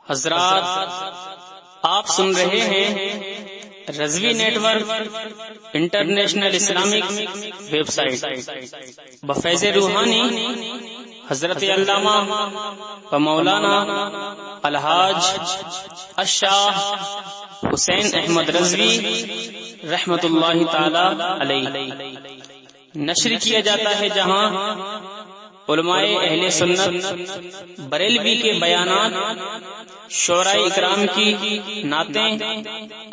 हजरात, आप सुन रहे हैं Razvi network international Islamic website बफैज़ रूहानी हजरत अल्लामा व मौलाना अलहाज अशाह हुसैन अहमद रज़वी रहमतुल्लाहि ताला अलैह नश्र किया जाता है, जहां उलमाए अहले सुन्नत बरेलवी के बयानात शोराए इकराम की नातें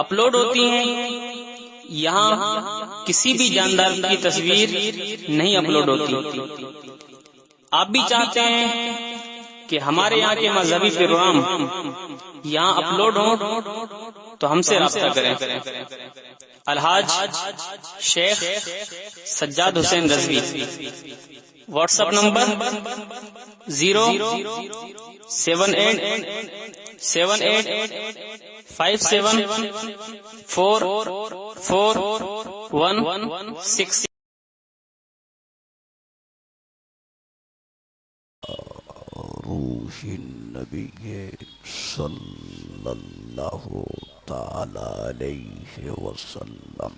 अपलोड होती हैं। यहाँ किसी भी जानदार की तस्वीर नहीं अपलोड होती। आप भी चाहते हैं कि हमारे यहाँ के मजहबी प्रोग्राम यहाँ अपलोड हो तो हमसे राब्ता करें। Alhaj Sheikh Sajjad Hussain Razvi, WhatsApp number 0787857444116। रूही नबी सल्लल्लाहु ताला अलैहि वसल्लम।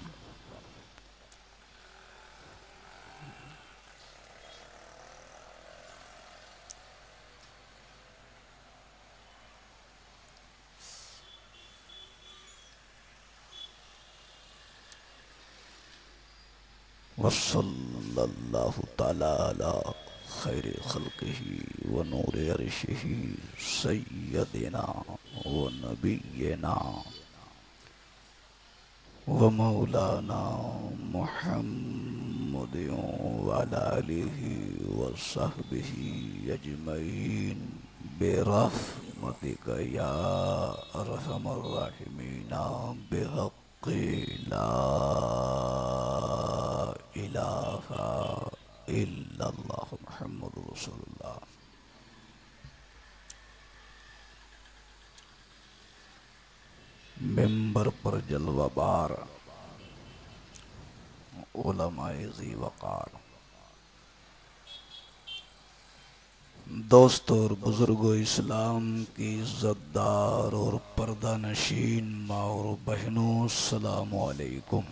वसल्लल्लाहु ताला अला खैर खल्क़िही व नूर अर्शिही सय्यदिना व नबिय्यिना व मौलाना मुहम्मद व अला आलिहि व सहबिही अजमईन बिरहमतिका या अरहमर राहिमीन बिहक़्क़ि ला इलाहा इल्लल्लाह मुहम्मदुर रसूलुल्लाह। मिंबर पर जलवाबार उलमाए ज़ी वक़ार, दोस्तों और बुजुर्गों इस्लाम की इज़्ज़तदार और पर्दा नशीन माँ और बहनों, अस्सलामु अलैकुम।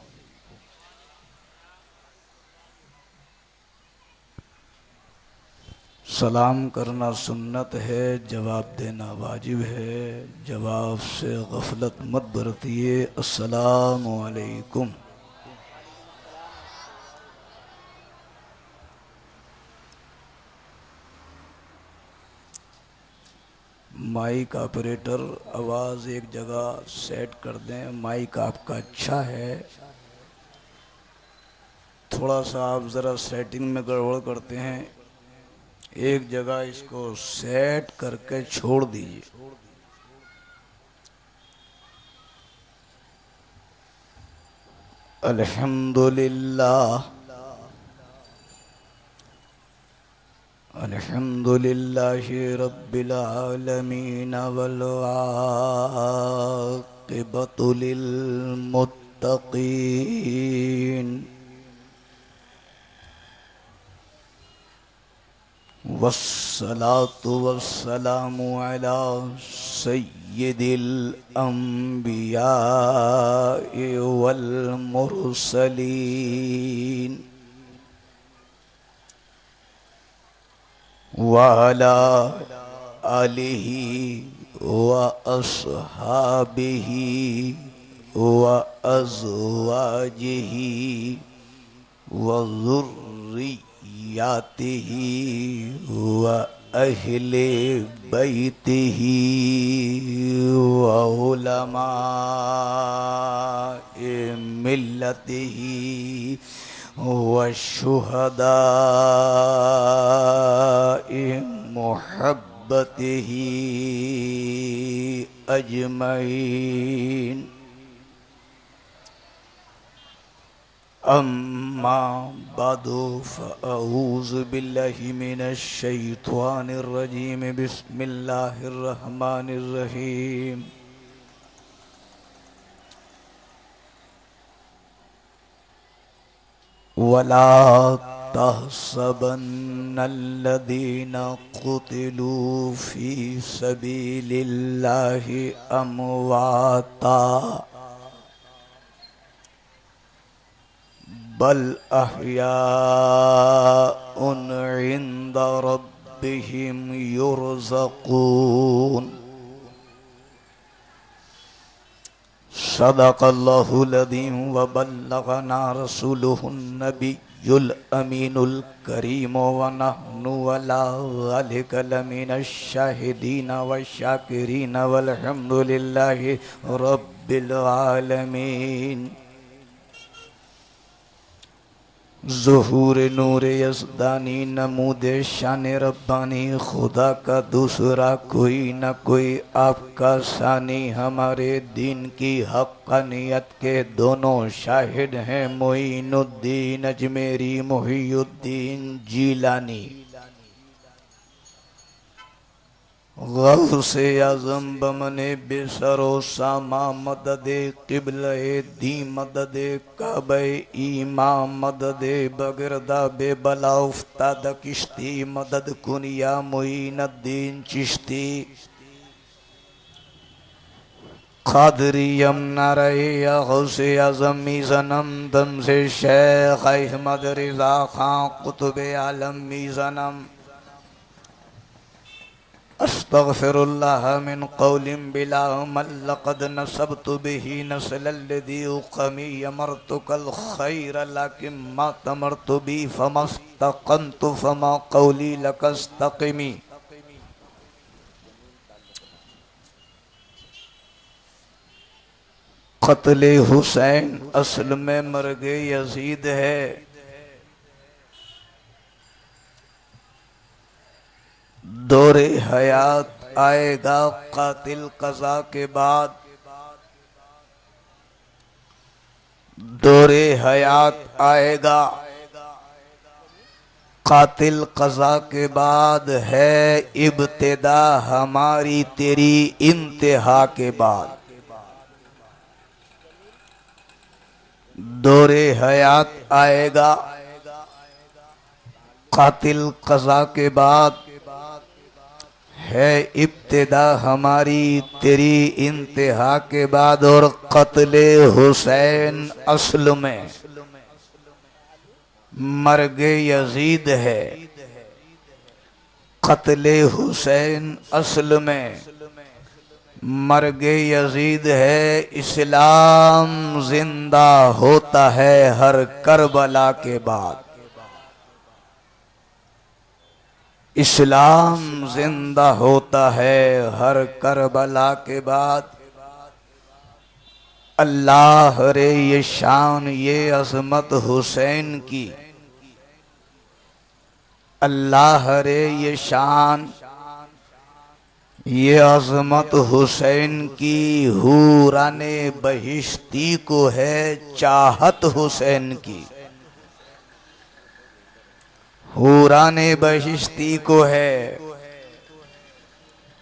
सलाम करना सुन्नत है, जवाब देना वाजिब है। जवाब से गफलत मत बरतिए। अस्सलामु अलैकुम। माइक ऑपरेटर आवाज़ एक जगह सेट कर दें। माइक आपका अच्छा है, थोड़ा सा आप ज़रा सेटिंग में गड़बड़ करते हैं। एक जगह इसको सेट करके छोड़ दीजिए। अल्हम्दुलिल्लाह अल्हम्दुलिल्लाहि रब्बिल आलमीन वल आक़िबतु लिल मुत्तक़ीन वस्सलातु वस्सलामु अला सय्यिदिल अंबियाइ वल मुरसलीन व अला आलिहि व अस्हाबिहि व अज़वाजिहि व ज़ुर्रिय्यातिहि व अहले बैतिहि व उलमाए मिल्लतिहि व शुहदाए मुहब्बतिहि अजमईन। अम्मा बादु फ़अऊज़ु बिल्लाहि मिनश शैत्वानिर रजीम। बिस्मिल्लाहिर रहमानिर रहीम। वला तहसबन्नल्लज़ीना क़ुतिलू फ़ी सबीलिल्लाहि अमवाता बल अहयाउन इंद रब्बिहिम युरज़क़ून। सदक़ल्लाहुल अज़ीम व बल्लगना रसूलुहुन नबियुल अमीनुल करीम व नहनु अला ज़ालिका लमिनश शाहिदीन व शाकिरीन वल्हम्दुलिल्लाहि रब्बिल आलमीन। ज़ुहूर नूर यज़दानी नमूद शान रब्बानी, खुदा का दूसरा कोई न कोई आपका सानी। हमारे दीन की हक़्क़ानियत के दोनों शाहिद हैं, मोइनुद्दीन अजमेरी, मुहियुद्दीन जीलानी। गौसे आज़म बमने बेसरो सामा, मददे क़िबले दी, मददे काबे ईमा, मददे बगरदा बेबला उफ्ताद किश्ती, मदद कुनिया मोइनुद्दीन चिश्ती। क़ादरियम नारे या गौसे आज़म मीज़नम, दम से शेख अहमद रिज़ा खां कुतुबे आलम मीज़नम। अस्तग़फिरुल्लाह मिन क़ौलिन बिला अमल, लक़द नसबतु बिही नस्लल्लज़ी उक़मी, अमरतुकल ख़ैर लकिन मा तमरतु बी, फ़मस्तक़मतु फ़मा क़ौली लकस्तक़िमी। क़त्ल हुसैन असल में मर्गे यज़ीद है। दौरे हयात आएगा कातिल कज़ा के बाद, दौरे हयात आएगा कातिल कज़ा के बाद, है इब्तिदा हमारी तेरी इंतहा के बाद। दौरे हयात आएगा कातिल कज़ा के बाद, है इब्तिदा हमारी तेरी इंतहा के बाद। और क़त्ले हुसैन असल में मर्गे यज़ीद है। क़त्ले हुसैन असल में मर्गे यज़ीद है। इस्लाम जिंदा होता है हर करबला के बाद। इस्लाम जिंदा होता है हर करबला के बाद। अल्लाह रे ये शान ये अज़मत हुसैन की, अल्लाह रे ये शान ये अज़मत हुसैन की। हूराने बहिश्ती को है चाहत हुसैन की, हूराने बहिश्ती को है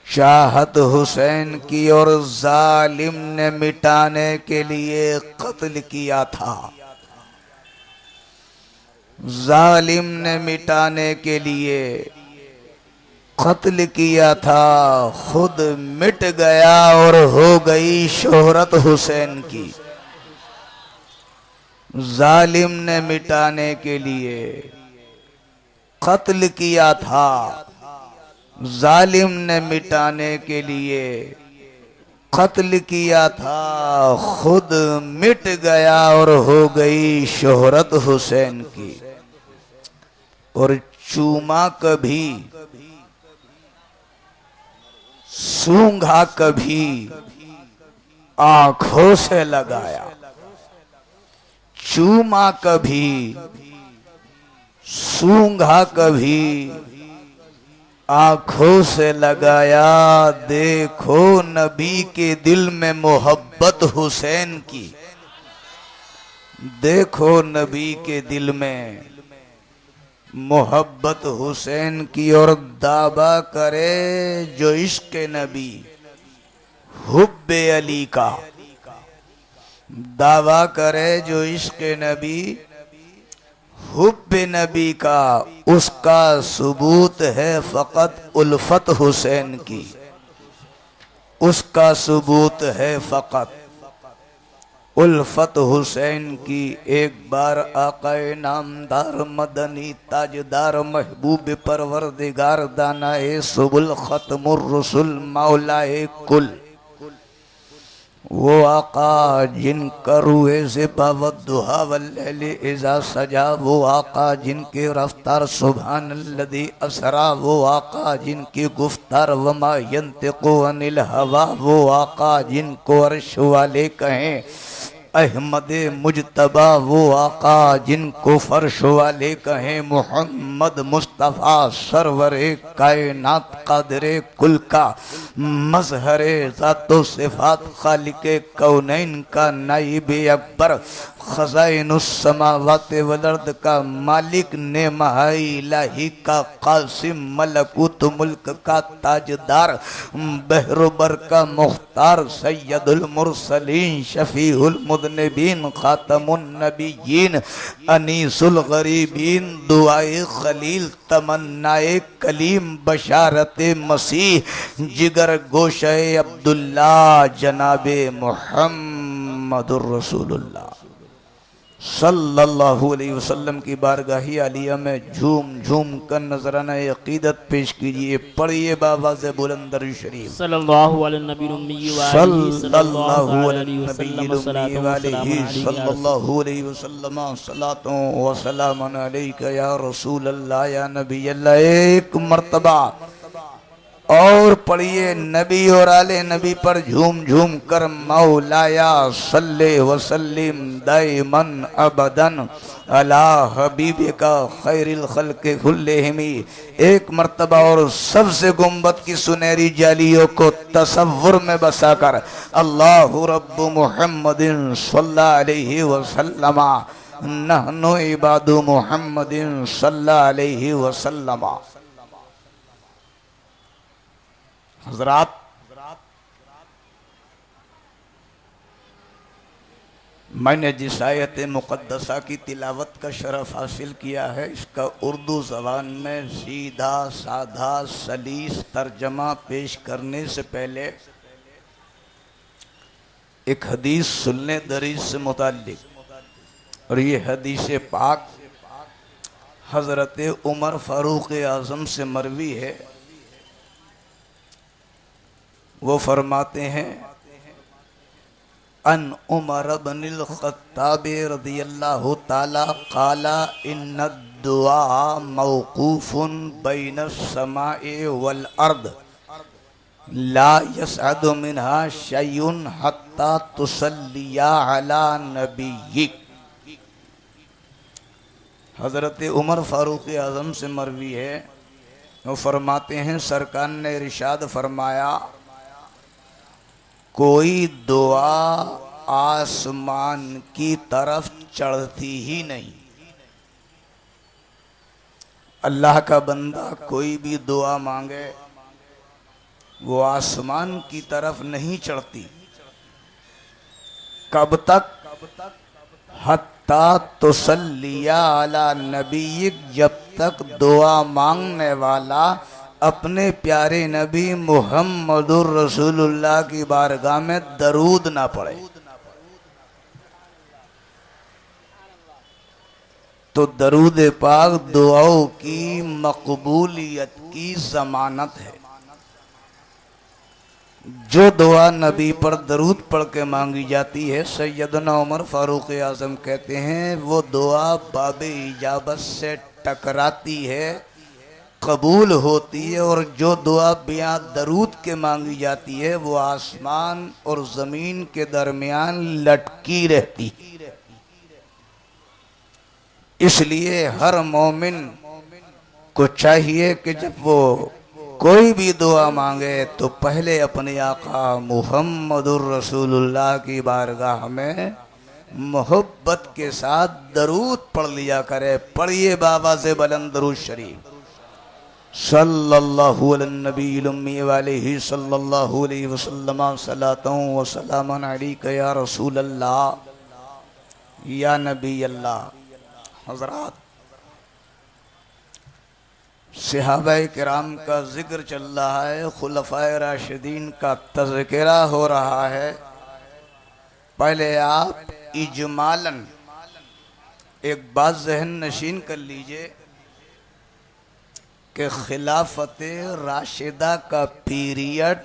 चाहत हुसैन की। और जालिम ने मिटाने के लिए कत्ल किया था, जालिम ने मिटाने के लिए कत्ल किया था। खुद मिट गया और हो गई शोहरत हुसैन की। जालिम ने मिटाने के लिए कत्ल किया था, जालिम ने मिटाने के लिए कत्ल किया था। खुद मिट गया और हो गई शोहरत हुसैन की। और चूमा कभी सूंघा कभी आंखों से लगाया, चूमा कभी सूंघा कभी आंखों से लगाया। देखो नबी के दिल में मोहब्बत हुसैन की, देखो नबी के दिल में मोहब्बत हुसैन की। और दावा करे जो इश्क नबी हुब्बे अली का, दावा करे जो इश्क नबी हुब्ब नबी का उसका सबूत है फ़कत उल्फत हुसैन की, उसका सबूत है फ़कत उल्फत हुसैन की। एक बार आकाए नामदार मदनी ताजदार महबूब परवरदिगार दानाए सुबुल खत्मुर रसूल मौलाए कुल, वो आका जिनका रूए ज़िबा वद्दुहा वल्लैलि इज़ा सजा, वो आका जिनकी रफ्तार सुब्हानल्लज़ी असरा, वो आका जिनकी गुफ्तार वमा यंतिक़ु अनिल हवा, वो आका जिनको अर्श वाले कहें अहमद मुजतबा, वो आका जिनको फर्श वाले कहें मोहम्मद मुस्तफ़ा, सरवरे कायनात कादरे कुल का मजहरे ज़ातो सिफ़ात खालिके कौनैन का नाइबे अकबर, खज़ाइनुस समावात वल अर्द का मालिक नेमहाई इलाही का कासिम मलकूत मुल्क का ताजदार, बहरोबर का मुख्तार सैयदुल मुरसलीन शफीउल मुज़निबीन खातमुन नबिय्यीन अनीसुल गरीबीन दुआए खलील तमन्नाए कलीम बशारते मसीह जिगर गोशे अब्दुल्ला जनाबे मुहम्मदुर रसूलुल्लाह सल्लल्लाहु अलैहि वसल्लम की बारगाही आलिया में झूम झूम कर नजराना अकीदत पेश कीजिए। पढ़िए बाबा से बुलंदर शरीफ सल्लल्लाहु अलैहि नबी सल्लल्लाहु अलैहि वसल्लम सलातो व सलामुन अलैका या रसूल अल्लाह या नबी अल्लाह। एक मर्तबा और पढ़िए नबी और आले नबी पर झूम झूम कर मौलाया सल्ले वसल्लिम दाइमन अबदन अला हबीबे का खैरिल खल्के कुल्लिहिमी। एक मर्तबा और सबसे गुंबद की सुनहरी जालियों को तसव्वुर में बसाकर अल्लाहु रब्बु मुहम्मदिन सल्लल्लाहु अलैहि वसल्लम नहनु इबादु मुहम्मदिन सल्लल्लाहु अलैहि वसल्लम। हजरात, मैंने जिस आयत मुक़द्दसा की तिलावत का शरफ हासिल किया है, इसका उर्दू ज़बान में सीधा साधा सलीस तर्जमा पेश करने से पहले एक हदीस सुनने दरीज से मुताल्लिक, और ये हदीस पाक हज़रत उमर फ़ारूक आज़म से मरवी है। वो फरमाते हैं अन उमर बिन ख़त्ताब रज़ियल्लाहु ताला क़ाला इन्न दुआ मौक़ूफ़ुन बैन समाए वल अर्द ला यसअदु मिनहा शैउन हत्ता तुसल्लिया अला नबिय्यिक। हज़रत उमर फ़ारूक आज़म से मरवी है। वो फरमाते हैं सरकार ने इरशाद फरमाया, कोई दुआ आसमान की तरफ चढ़ती ही नहीं। अल्लाह का बंदा कोई भी दुआ मांगे वो आसमान की तरफ नहीं चढ़ती। कब तक? हत्ता तुसल्लिया अला नबीक, जब तक दुआ मांगने वाला अपने प्यारे नबी मुहम्मदुर रसूलुल्लाह की बारगाह में दरूद ना पढ़े। तो दरूद पाक दुआओं की मकबूलियत की जमानत है। जो दुआ नबी पर दरूद पढ़ के मांगी जाती है, सैयदना उमर फारूक आज़म कहते हैं, वो दुआ बाबे इजाबत से टकराती है, कबूल होती है, और जो दुआ बिना दरूद के मांगी जाती है वो आसमान और ज़मीन के दरमियान लटकी रहती। इसलिए हर मोमिन को चाहिए कि जब वो कोई भी दुआ मांगे तो पहले अपने आका मुहम्मदुर रसूलुल्लाह की बारगाह में मोहब्बत के साथ दरूद पढ़ लिया करे। पढ़िए बाबा से बुलंद दरूद शरीफ सल्लल्लाहु अलैहि उम्मी वालेही सल्लल्लाहु अलैहि वसल्लम सलातों व सलामन अलैका या रसूल अल्लाह या नबी अल्लाह। हज़रात, सहाबाए किराम का जिक्र चल रहा है, खुलफाए राशिदीन का तज़किरा हो रहा है। पहले आप इजमालन एक बात ज़हन नशीन कर लीजिए कि खिलाफत राशिदा का पीरियड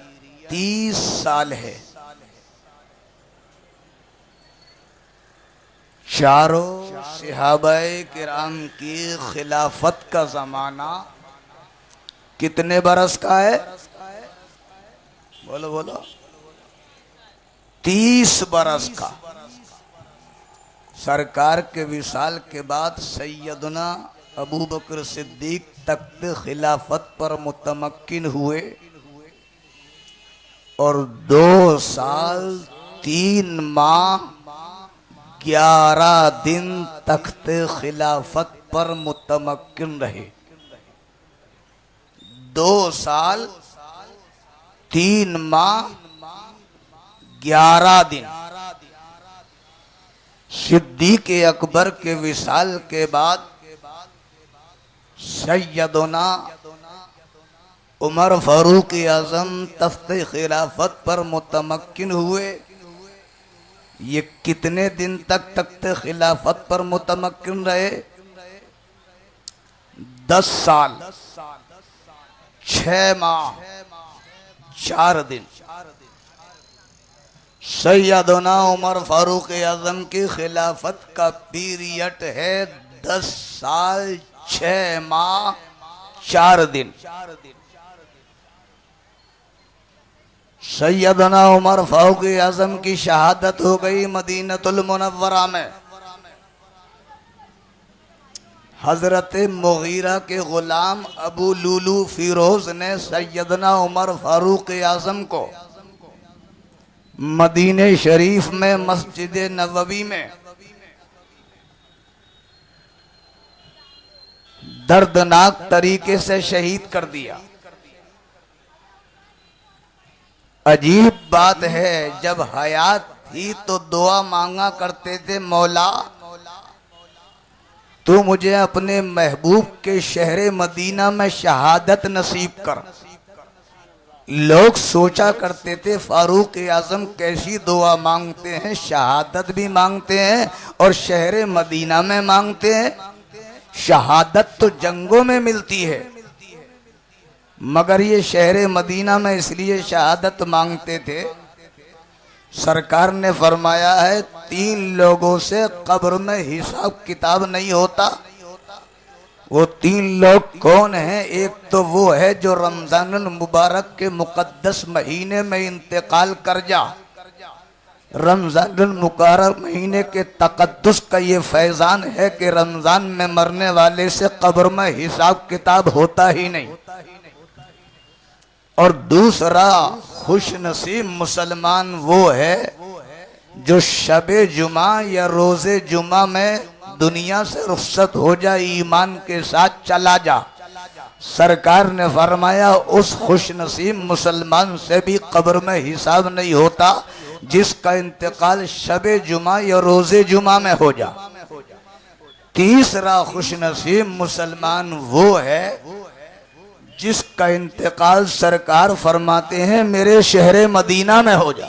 30 साल है। चारों सहाबाए किराम की खिलाफत का ज़माना कितने बरस का है? बोलो बोलो। 30 बरस का। सरकार के विसाल के बाद सैयदना अबू बकर सिद्दीक तख्त खिलाफत पर मुतमक्किन हुए और 2 साल 3 माह 11 दिन तख्त खिलाफत पर मुतमक्किन रहे। 2 साल 3 माह 11 दिन। सिद्दीक अकबर के विसाल के बाद सैयदना उमर फारूक आजम तख्त खिलाफत पर मुतमक्किन हुए। ये कितने दिन तक तख्त खिलाफत पर मुतमक्किन रहे? 10 साल 6 माह 4 दिन। सैयदना उमर फारूक आजम की खिलाफत का पीरियड है 10 साल 6 माह 4 दिन। सैयदना उमर फारूक आजम की शहादत हो गई मदीनतुल मुनव्वरा में। हजरत मुगीरा के गुलाम अबू लुलू फिरोज ने सैयदना उमर फारूक आजम को मदीने शरीफ में मस्जिद नबवी में दर्दनाक तरीके से शहीद कर दिया। अजीब बात है, जब हयात थी तो दुआ मांगा करते थे, मौला तू मुझे अपने महबूब के शहर मदीना में शहादत नसीब कर। लोग सोचा करते थे फारूक आजम कैसी दुआ मांगते हैं, शहादत भी मांगते हैं और शहर मदीना में मांगते हैं। शहादत तो जंगों में मिलती है, मगर ये शहर मदीना में इसलिए शहादत मांगते थे। सरकार ने फरमाया है 3 लोगों से कब्र में हिसाब किताब नहीं होता। वो 3 लोग कौन हैं? एक तो वो है जो रमजानुल मुबारक के मुकद्दस महीने में इंतकाल कर जा। रमजानुल मुबारक महीने के तकद्दुस का ये फैजान है कि रमजान में मरने वाले से कब्र में हिसाब किताब होता ही नहीं। और दूसरा खुश नसीब मुसलमान वो है जो शबे जुमा या रोजे जुमा में दुनिया से रुखसत हो जाए, ईमान के साथ चला जा। सरकार ने फरमाया उस खुश नसीब मुसलमान से भी कब्र में हिसाब नहीं होता जिसका इंतकाल शबे जुमा या रोजे जुमा में हो जा। तीसरा खुश नसीब मुसलमान वो है जिसका इंतकाल सरकार फरमाते हैं मेरे शहर मदीना में हो जा।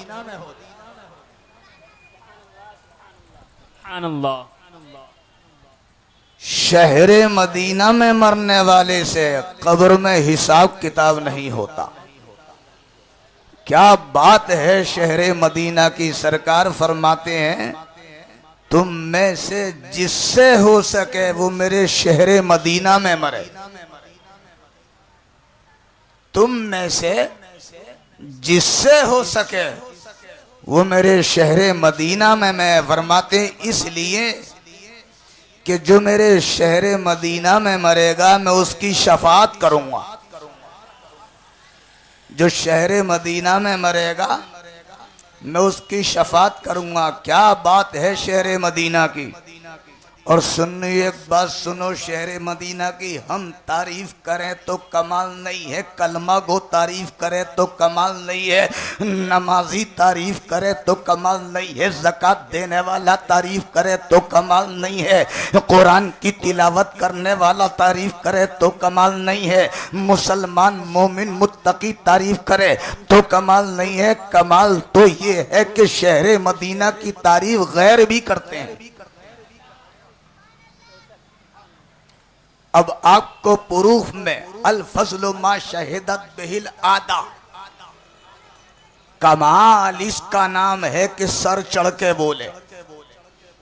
शहर मदीना में मरने वाले से कब्र में हिसाब किताब नहीं होता। क्या बात है शहर मदीना की। सरकार फरमाते हैं तुम में से जिससे हो सके वो मेरे शहर मदीना में मरे। तुम में से जिससे हो सके वो मेरे शहर मदीना में मैं। फरमाते इसलिए कि जो मेरे शहर मदीना में मरेगा मैं उसकी शफात करूंगा। जो शहर मदीना में मरेगा मैं उसकी शफात करूंगा। क्या बात है शहर मदीना की। और सुनो एक बात सुनो, शहर मदीना की हम तारीफ करें तो कमाल नहीं है, कलमा गो तारीफ करे तो कमाल नहीं है, नमाजी तारीफ करे तो कमाल नहीं है, ज़कात देने वाला तारीफ करे तो कमाल नहीं है, कुरान की तिलावत करने वाला तारीफ करे तो कमाल नहीं है, मुसलमान मोमिन मुत्तकी तारीफ करे तो कमाल नहीं है। कमाल तो ये है कि शहर मदीना की तारीफ गैर भी करते हैं। अब आपको प्रूफ में अल फज़्लु मा शहिदत बिहिल आदा, कमाल इसका नाम है कि सर चढ़ के बोले,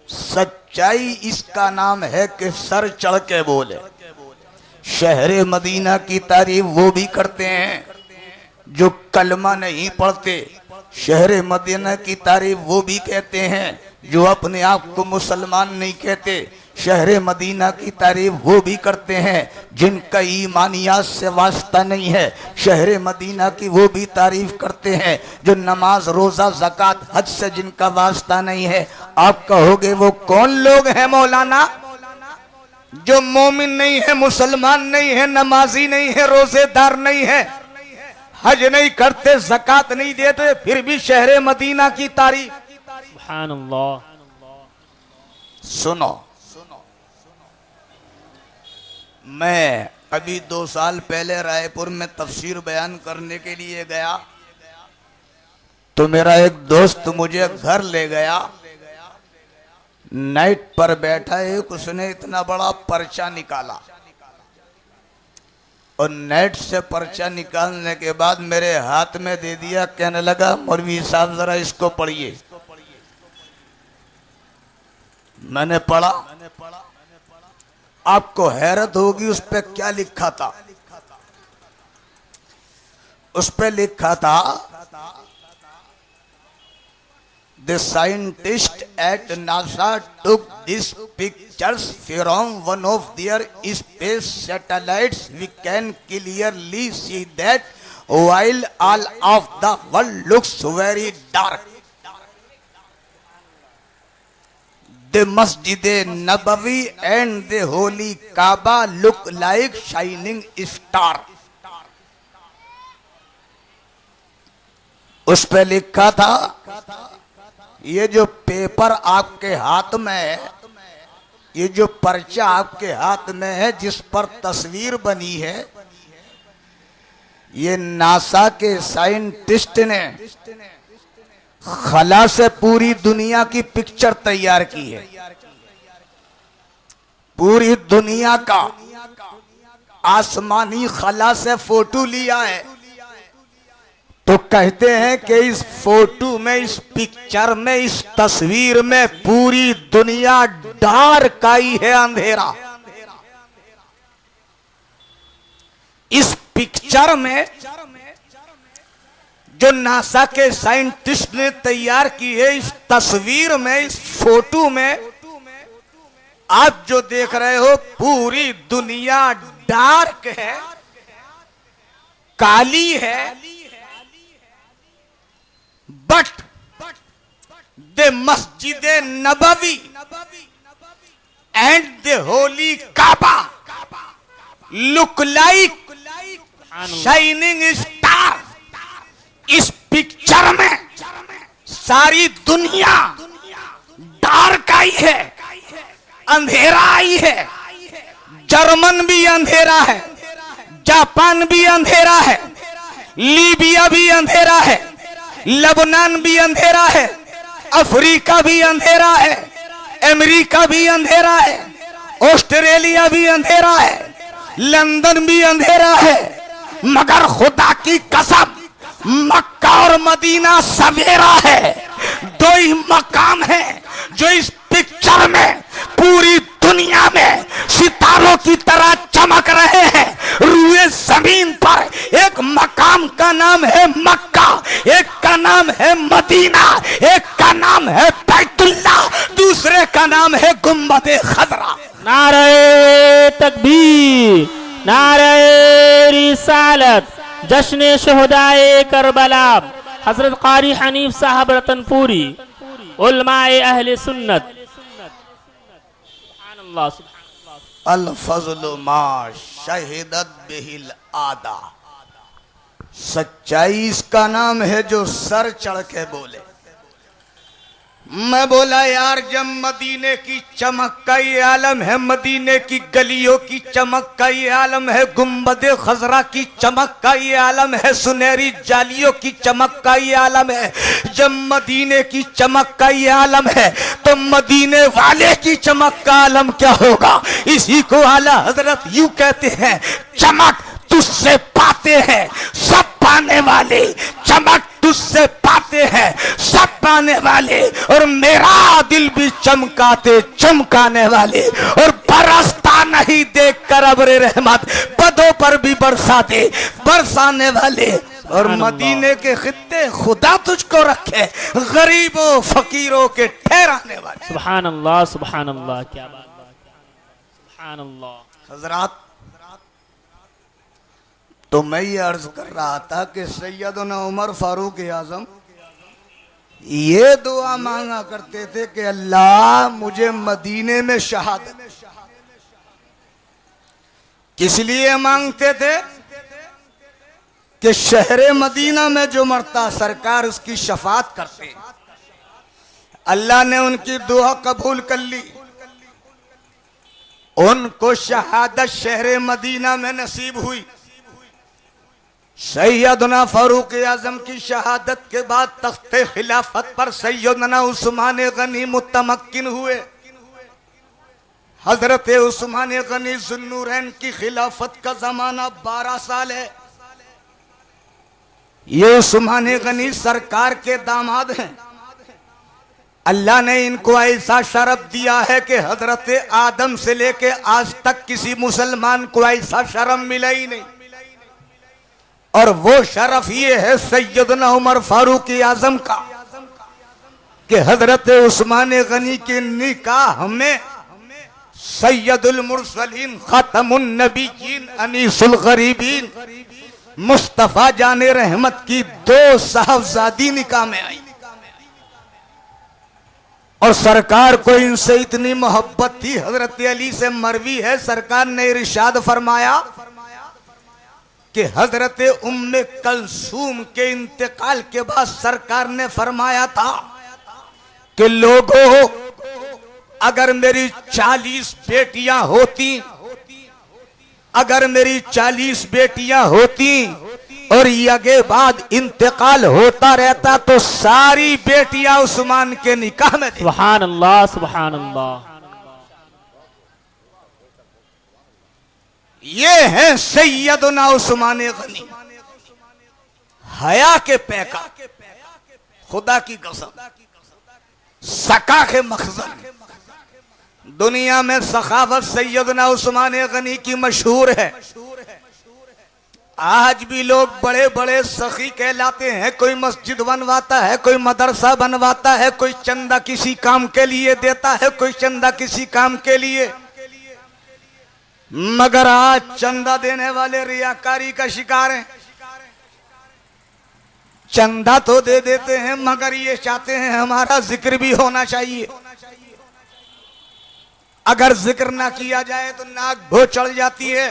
सच्चाई इसका नाम है कि सर चढ़ के बोले। शहर मदीना की तारीफ वो भी करते हैं जो कलमा नहीं पढ़ते, शहर मदीना की तारीफ वो भी कहते हैं जो अपने आप को मुसलमान नहीं कहते, शहर मदीना की तारीफ वो भी करते हैं जिनका ईमानियात से वास्ता नहीं है, शहर मदीना की वो भी तारीफ करते हैं जो नमाज रोज़ा ज़कात हज से जिनका वास्ता नहीं है। आप कहोगे वो कौन लोग हैं मौलाना? जो मोमिन नहीं है, मुसलमान नहीं है, नमाजी नहीं है, रोजेदार नहीं है, हज नहीं करते, ज़कात नहीं देते, फिर भी शहर मदीना की तारीफ। सुभान अल्लाह। सुनो, मैं अभी 2 साल पहले रायपुर में तफसीर बयान करने के लिए गया तो मेरा एक दोस्त मुझे घर ले गया। नाइट पर बैठा एक उसने इतना बड़ा पर्चा निकाला और नेट से पर्चा निकालने के बाद मेरे हाथ में दे दिया, कहने लगा मौलवी साहब जरा इसको पढ़िए। मैंने पढ़ा, आपको हैरत होगी उस पे क्या लिखा था। उस पे लिखा था The scientists at NASA took these pictures from one of their space satellites. We can clearly see that while all of the world looks very dark, the Masjid-e-Nabawi and the Holy Kaaba look like shining star. उस पे लिखा था ये जो paper आपके हाथ में है, ये जो पर्चा आपके हाथ में है जिस पर तस्वीर बनी है, ये नासा के साइंटिस्ट ने खला से पूरी दुनिया की पिक्चर तैयार की है। पूरी दुनिया का आसमानी खला से फोटो लिया है। तो कहते हैं कि इस फोटो में, इस पिक्चर में, इस तस्वीर में पूरी दुनिया डार्क आई है, अंधेरा। इस पिक्चर में जो नासा के साइंटिस्ट ने तैयार की है, इस तस्वीर में, इस फोटो में आप जो देख रहे हो पूरी दुनिया डार्क है, काली है। But the Masjid-e-Nabawi and the Holy Kaaba look like shining star. इस पिक्चर में सारी दुनिया डार्क आई है, अंधेरा आई है। जर्मन भी अंधेरा है, जापान भी अंधेरा है, लीबिया भी अंधेरा है, लेबनान भी अंधेरा है, अफ्रीका भी अंधेरा है, अमेरिका भी अंधेरा है, ऑस्ट्रेलिया भी अंधेरा है, लंदन भी अंधेरा है। मगर खुदा की कसम मक्का और मदीना सवेरा है। दो ही मकाम है जो इस पिक्चर में पूरी दुनिया में सितारों की तरह चमक रहे हैं। रूए जमीन पर एक मकाम का नाम है मक्का, एक का नाम है मदीना, एक का नाम है बैतुल्ला, दूसरे का नाम है गुम्बद खजरा। नारे तकबीर, नारे रिसालत, जश्न शुहदाए करबला, हजरत कारी हनीफ साहब रतनपुरी, उलमाए अहले सुन्नत। अल फज़्लु मा शहिदत बिहिल आदा। सच्चाई इसका नाम है जो सर चढ़ के बोले। मैं बोला यार, जब मदीने की चमक का ये आलम है, मदीने की गलियों की चमक का ये आलम है, गुम्बदे खजरा की चमक का ये आलम है, सुनहरी जालियों की चमक का ये आलम है, जब मदीने की चमक का ये आलम है तो मदीने वाले की चमक का आलम क्या होगा। इसी को आला हजरत यूं कहते हैं, चमक तुझसे पाते हैं सब पाने वाले, चमक तुझसे पाते हैं सब पाने वाले, और मेरा दिल भी चमकाते चमकाने वाले, और बरसता नहीं देख कर अब्रे रहमत, बदों पर भी बरसाते बरसाने वाले। और मदीने के खित्ते खुदा तुझको रखे गरीबों फकीरों के ठहराने वाले। सुभान अल्लाह, सुभान अल्लाह, क्या बात, सुभान अल्लाह। हजरात, तो मैं ये अर्ज कर रहा था कि सैयदना उमर फारूक आजम ये दुआ मांगा करते थे कि अल्लाह मुझे मदीने में शहादत। किस लिए मांगते थे कि शहरे मदीना में जो मरता सरकार उसकी शफात करते। अल्लाह ने उनकी दुआ कबूल कर ली, उनको शहादत शहरे मदीना में नसीब हुई। सैयदना फारूक आजम की शहादत के बाद तख्ते खिलाफत पर सैयदना उस्मान गनी मुतमक्किन हुए। हजरत उस्मान गनी जुन्नूरैन की खिलाफत का जमाना 12 साल है। ये उस्मान गनी सरकार के दामाद हैं। अल्लाह ने इनको ऐसा शरफ दिया है कि हजरत आदम से लेके आज तक किसी मुसलमान को ऐसा शरफ मिला ही नहीं, और वो शरफ ये है सैयदना उमर फारूक आजम का कि हजरत उस्मान गनी के निकाह में सैयदुल मुरसलीन खातमुन नबीयीन अनीसुल गरीबीन मुस्तफा जाने रहमत की 2 साहबजादी निकाह में आई। और सरकार को इनसे इतनी मोहब्बत थी, हजरत अली से मरवी है, सरकार ने इरशाद फरमाया कि हजरत उम्मे कलसूम के इंतकाल के बाद सरकार ने फरमाया था कि लोगों, अगर मेरी 40 बेटियां होती, अगर मेरी 40 बेटियां होती और यगे बाद इंतकाल होता रहता तो सारी बेटियां उस्मान के निकाह में थी। सुभान अल्लाह, सुभान अल्लाह। ये है सैयदना उस्मान गनी, हया के पैका, खुदा की कसम, सका के मखज़न। दुनिया में सखावत सैयदना उस्मान गनी की मशहूर है। आज भी लोग बड़े बड़े सखी कहलाते हैं, कोई मस्जिद बनवाता है, कोई मदरसा बनवाता है, कोई चंदा किसी काम के लिए देता है, कोई चंदा किसी काम के लिए, मगर आज चंदा देने वाले रियाकारी का शिकार हैं। चंदा तो दे देते हैं मगर ये चाहते हैं हमारा जिक्र भी होना चाहिए। अगर जिक्र ना किया जाए तो नाक भो चढ़ जाती है।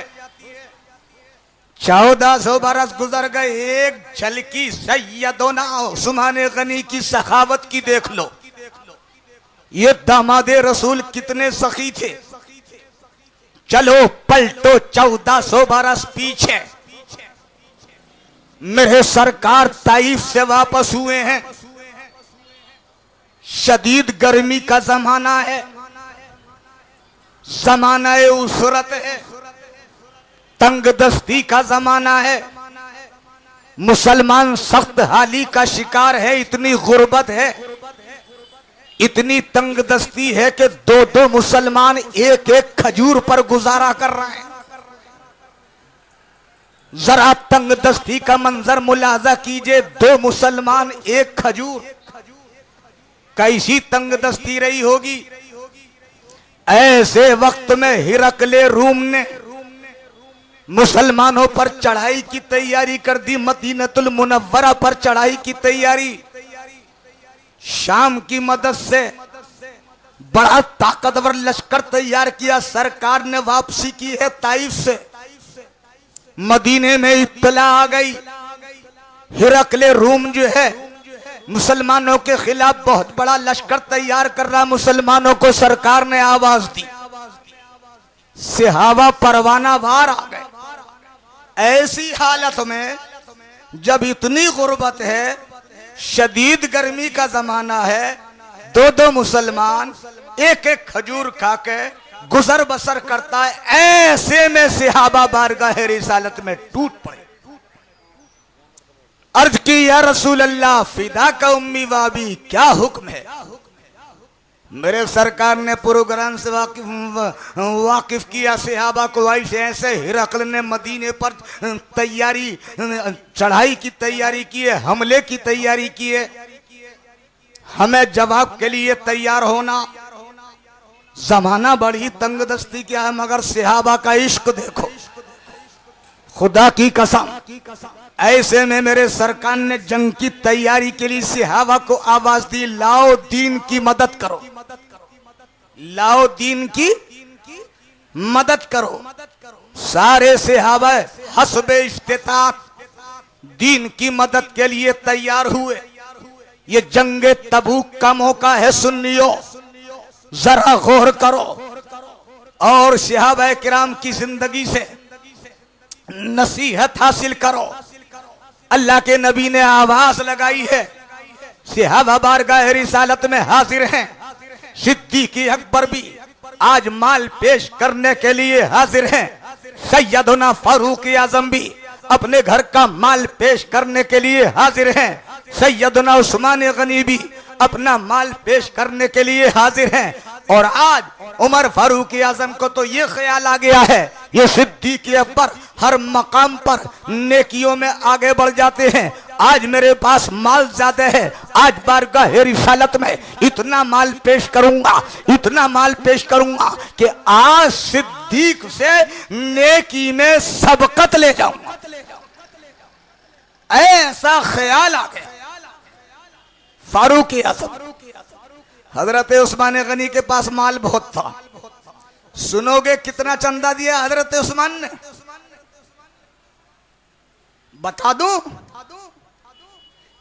1400 बरस गुजर गए, एक झलकी सैयदना उस्मान गनी की सखावत की देख लो। ये दामादे रसूल कितने सखी थे। चलो पलटो 1400 बरस पीछे, मेरे सरकार ताइफ से वापस हुए हैं। शदीद गर्मी का जमाना है, जमाना उसरत है, तंग दस्ती का जमाना है, मुसलमान सख्त हाली का शिकार है। इतनी गुर्बत है, इतनी तंग दस्ती है कि 2-2 मुसलमान एक एक खजूर पर गुजारा कर रहे हैं। जरा तंग दस्ती का मंजर मुलाजा कीजिए, 2 मुसलमान एक खजूर, कैसी तंग दस्ती रही होगी। ऐसे वक्त में हिरकले रूम ने मुसलमानों पर चढ़ाई की तैयारी कर दी, मदीनतुल मुनव्वरा पर चढ़ाई की तैयारी। शाम की मदद से बड़ा ताकतवर लश्कर तैयार किया। सरकार ने वापसी की है ताइफ से। मदीने में इत्तला आ गई, हिरकले रूम जो है मुसलमानों के खिलाफ बहुत बड़ा लश्कर तैयार कर रहा। मुसलमानों को सरकार ने आवाज दी, सहाबा परवाना बाहर आ गए। ऐसी हालत में जब इतनी गुर्बत है, शदीद गर्मी का जमाना है, दो दो मुसलमान एक एक खजूर खा के गुजर बसर करता है, ऐसे में सहाबा बारगाह रिसालत में टूट पड़े। अर्ज की या रसूल अल्लाह फिदा का उम्मी वाबी, क्या हुक्म है? मेरे सरकार ने प्रोग्राम से वाकिफ किया सहाबा को। ऐसे ऐसे हिरकल ने मदीने पर तैयारी, चढ़ाई की तैयारी की है, हमले की तैयारी की है, हमें जवाब के लिए तैयार होना। जमाना बड़ी तंगदस्ती क्या है, मगर सहाबा का इश्क देखो, खुदा की कसम। ऐसे में मेरे सरकार ने जंग की तैयारी के लिए सहाबा को आवाज दी, लाओ दीन की मदद करो, लाओ दीन की मदद करो। सारे सहाबा हस्बे इस्तिताअत दीन की मदद के लिए तैयार हुए। ये जंगे तबूक का मौका है सुन्नियों, जरा गौर करो और सहाबा किराम की जिंदगी से नसीहत हासिल करो। अल्लाह के नबी ने आवाज लगाई है, सहाबा बारगाह रिसालत में हाजिर हैं। सिद्दीक़ अकबर भी आज माल पेश करने के लिए हाजिर हैं। सैयदना फारूक आजम भी अपने घर का माल पेश करने के लिए हाजिर हैं। सैयदना उस्मान गनी भी अपना माल पेश करने के लिए हाजिर हैं। और आज उमर फारूक आजम को तो ये ख्याल आ गया है, ये सिद्दीक़ अकबर हर मकाम पर नेकियों में आगे बढ़ जाते हैं। आज मेरे पास माल ज्यादा है, आज बारगाह रिसालत में इतना माल पेश करूंगा, इतना माल पेश करूंगा कि आज सिद्दीक़ से नेकी में सबकत ले जाऊंगा। ऐसा ख्याल आ गया फारूक आजम। हजरत उस्मान गनी के पास माल बहुत था। सुनोगे कितना चंदा दिया हजरत उस्मान ने? बता दूं,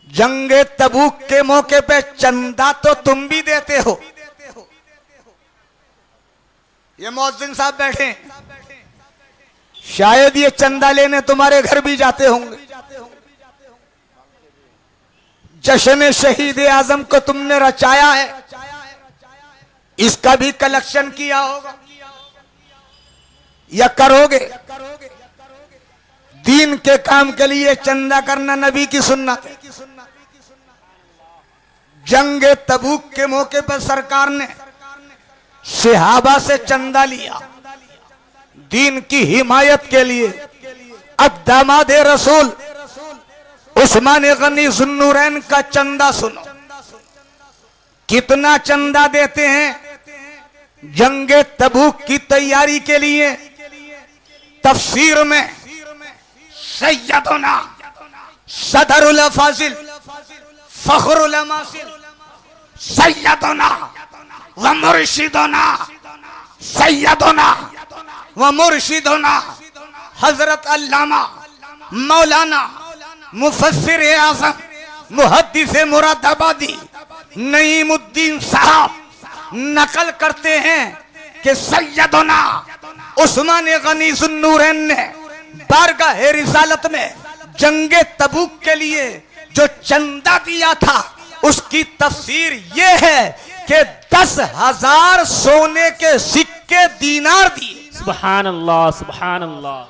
जंगे तबूक के मौके पे चंदा तो तुम भी देते हो। ये मुअज्जिन साहब बैठे, शायद ये चंदा लेने तुम्हारे घर भी जाते होंगे। जश्न शहीद आजम को तुमने रचाया है, इसका भी कलेक्शन किया होगा या करोगे? दीन के काम के लिए चंदा करना नबी की सुन्नत है। जंग तबूक के मौके पर सरकार ने सहाबा से चंदा लिया दीन की हिमायत के लिए। अब दामाद रसूल उस्मान गनी ज़ुन्नूरैन का चंदा सुनो, कितना चंदा देते हैं जंगे तबूक की तैयारी के लिए। तफसीर में सैयदना सदरुल फाजिल फखरुल मासिल सैयदना व मुर्शिदना सैयदना व मुर्शिदना हजरत अल्लामा मौलाना मुफस्सिर आज़म मुहद्दिस मुरादाबादी नईमुद्दीन साहब नकल करते हैं कि सैयदना उस्मान गनी ज़ुन्नूरैन ने बारगाह रिसालत में जंगे तबूक के लिए जो चंदा दिया था, उसकी तफसीर ये है कि 10,000 सोने के सिक्के दीनार दिए। सुभान अल्लाह, सुभान अल्लाह।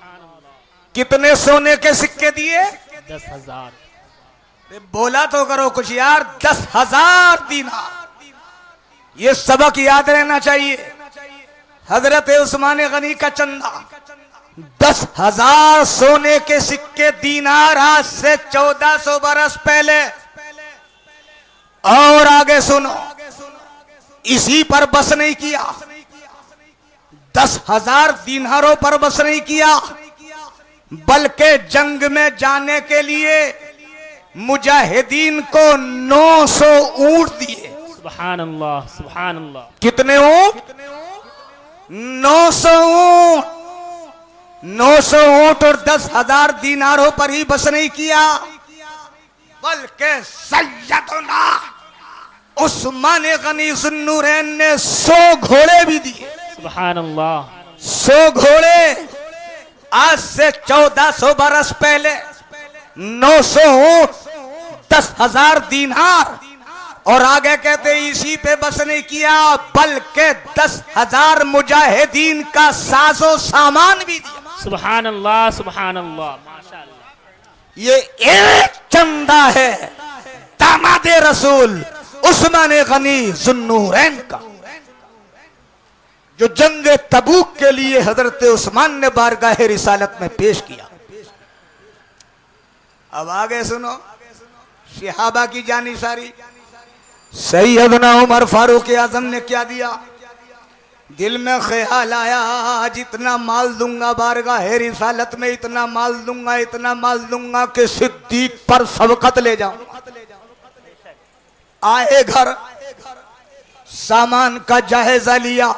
कितने सोने के सिक्के दिए? 10,000। बोला तो करो कुछ यार, 10,000 दीनार। ये सबक याद रहना चाहिए। हजरत उस्मान गनी का चंदा 10,000 सोने के सिक्के दीनार, आज से 1400 बरस पहले। और आगे सुनो, इसी पर बस नहीं किया, 10,000 दीनारों पर बस नहीं किया, बल्कि जंग में जाने के लिए मुजाहिदीन को 900 ऊंट दिए। सुभान अल्लाह, सुभान अल्लाह। कितने ऊंट? 900 ऊंट। 900 ऊंट और 10,000 दीनारों पर ही बस नहीं किया, बल्कि सैयदना उस्मान गनी ज़ुन्नूरैन ने 100 घोड़े भी दिए। सुभान अल्लाह। 100 घोड़े। आज से 1400 बरस पहले 900 ऊंट, 10,000 दीनार, और आगे कहते इसी पे बस नहीं किया, बल्कि 10,000 मुजाहिदीन का साजो सामान भी दिया। सुभान अल्लाह, सुभान अल्लाह, माशाअल्लाह। ये एक चंदा है दामादे रसूल उस्मान गनी ज़ुन्नूरैन का, जो जंग तबूक के लिए हजरत उस्मान ने बारगाह रिसालत में पेश किया। अब आगे सुनो, सहाबा की जानी सारी। सैयदना उमर फारूक आजम ने क्या दिया? दिल में ख्याल आया, आज इतना माल दूंगा बारगाह रिसालत में, इतना माल दूंगा, इतना माल दूंगा कि सिद्दीक पर सबकत ले जाऊं। आए घर, सामान का जायजा लिया,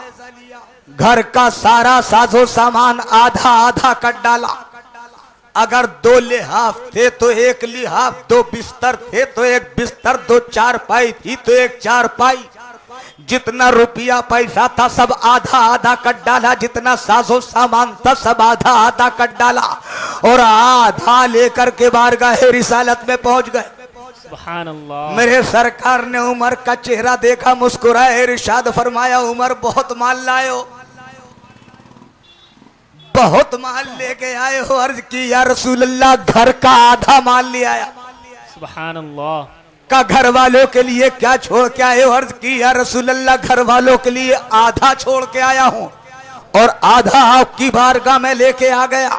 घर का सारा साजो सामान आधा आधा कर डाला। अगर 2 लिहाफ थे तो 1 लिहाफ, 2 बिस्तर थे तो 1 बिस्तर, 2 चारपाई थी तो 1 चारपाई, जितना रुपया पैसा था सब आधा आधा कर डाला, जितना साजो सामान था सब आधा आधा कर डाला, और आधा लेकर के बारगाह रिसालत में पहुंच गए। सुभान अल्लाह। मेरे सरकार ने उमर का चेहरा देखा, मुस्कुराए, इरशाद फरमाया, उमर बहुत माल लाए हो, बहुत माल लेके आए हो। अर्ज की या रसूल अल्लाह, घर का आधा माल ले आया। सुभान अल्लाह। का घर वालों के लिए क्या छोड़ के आए हो? अर्ज की या रसूल अल्लाह, घर वालों के लिए आधा छोड़ के आया हूं और आधा आपकी बारगाह में लेके आ गया।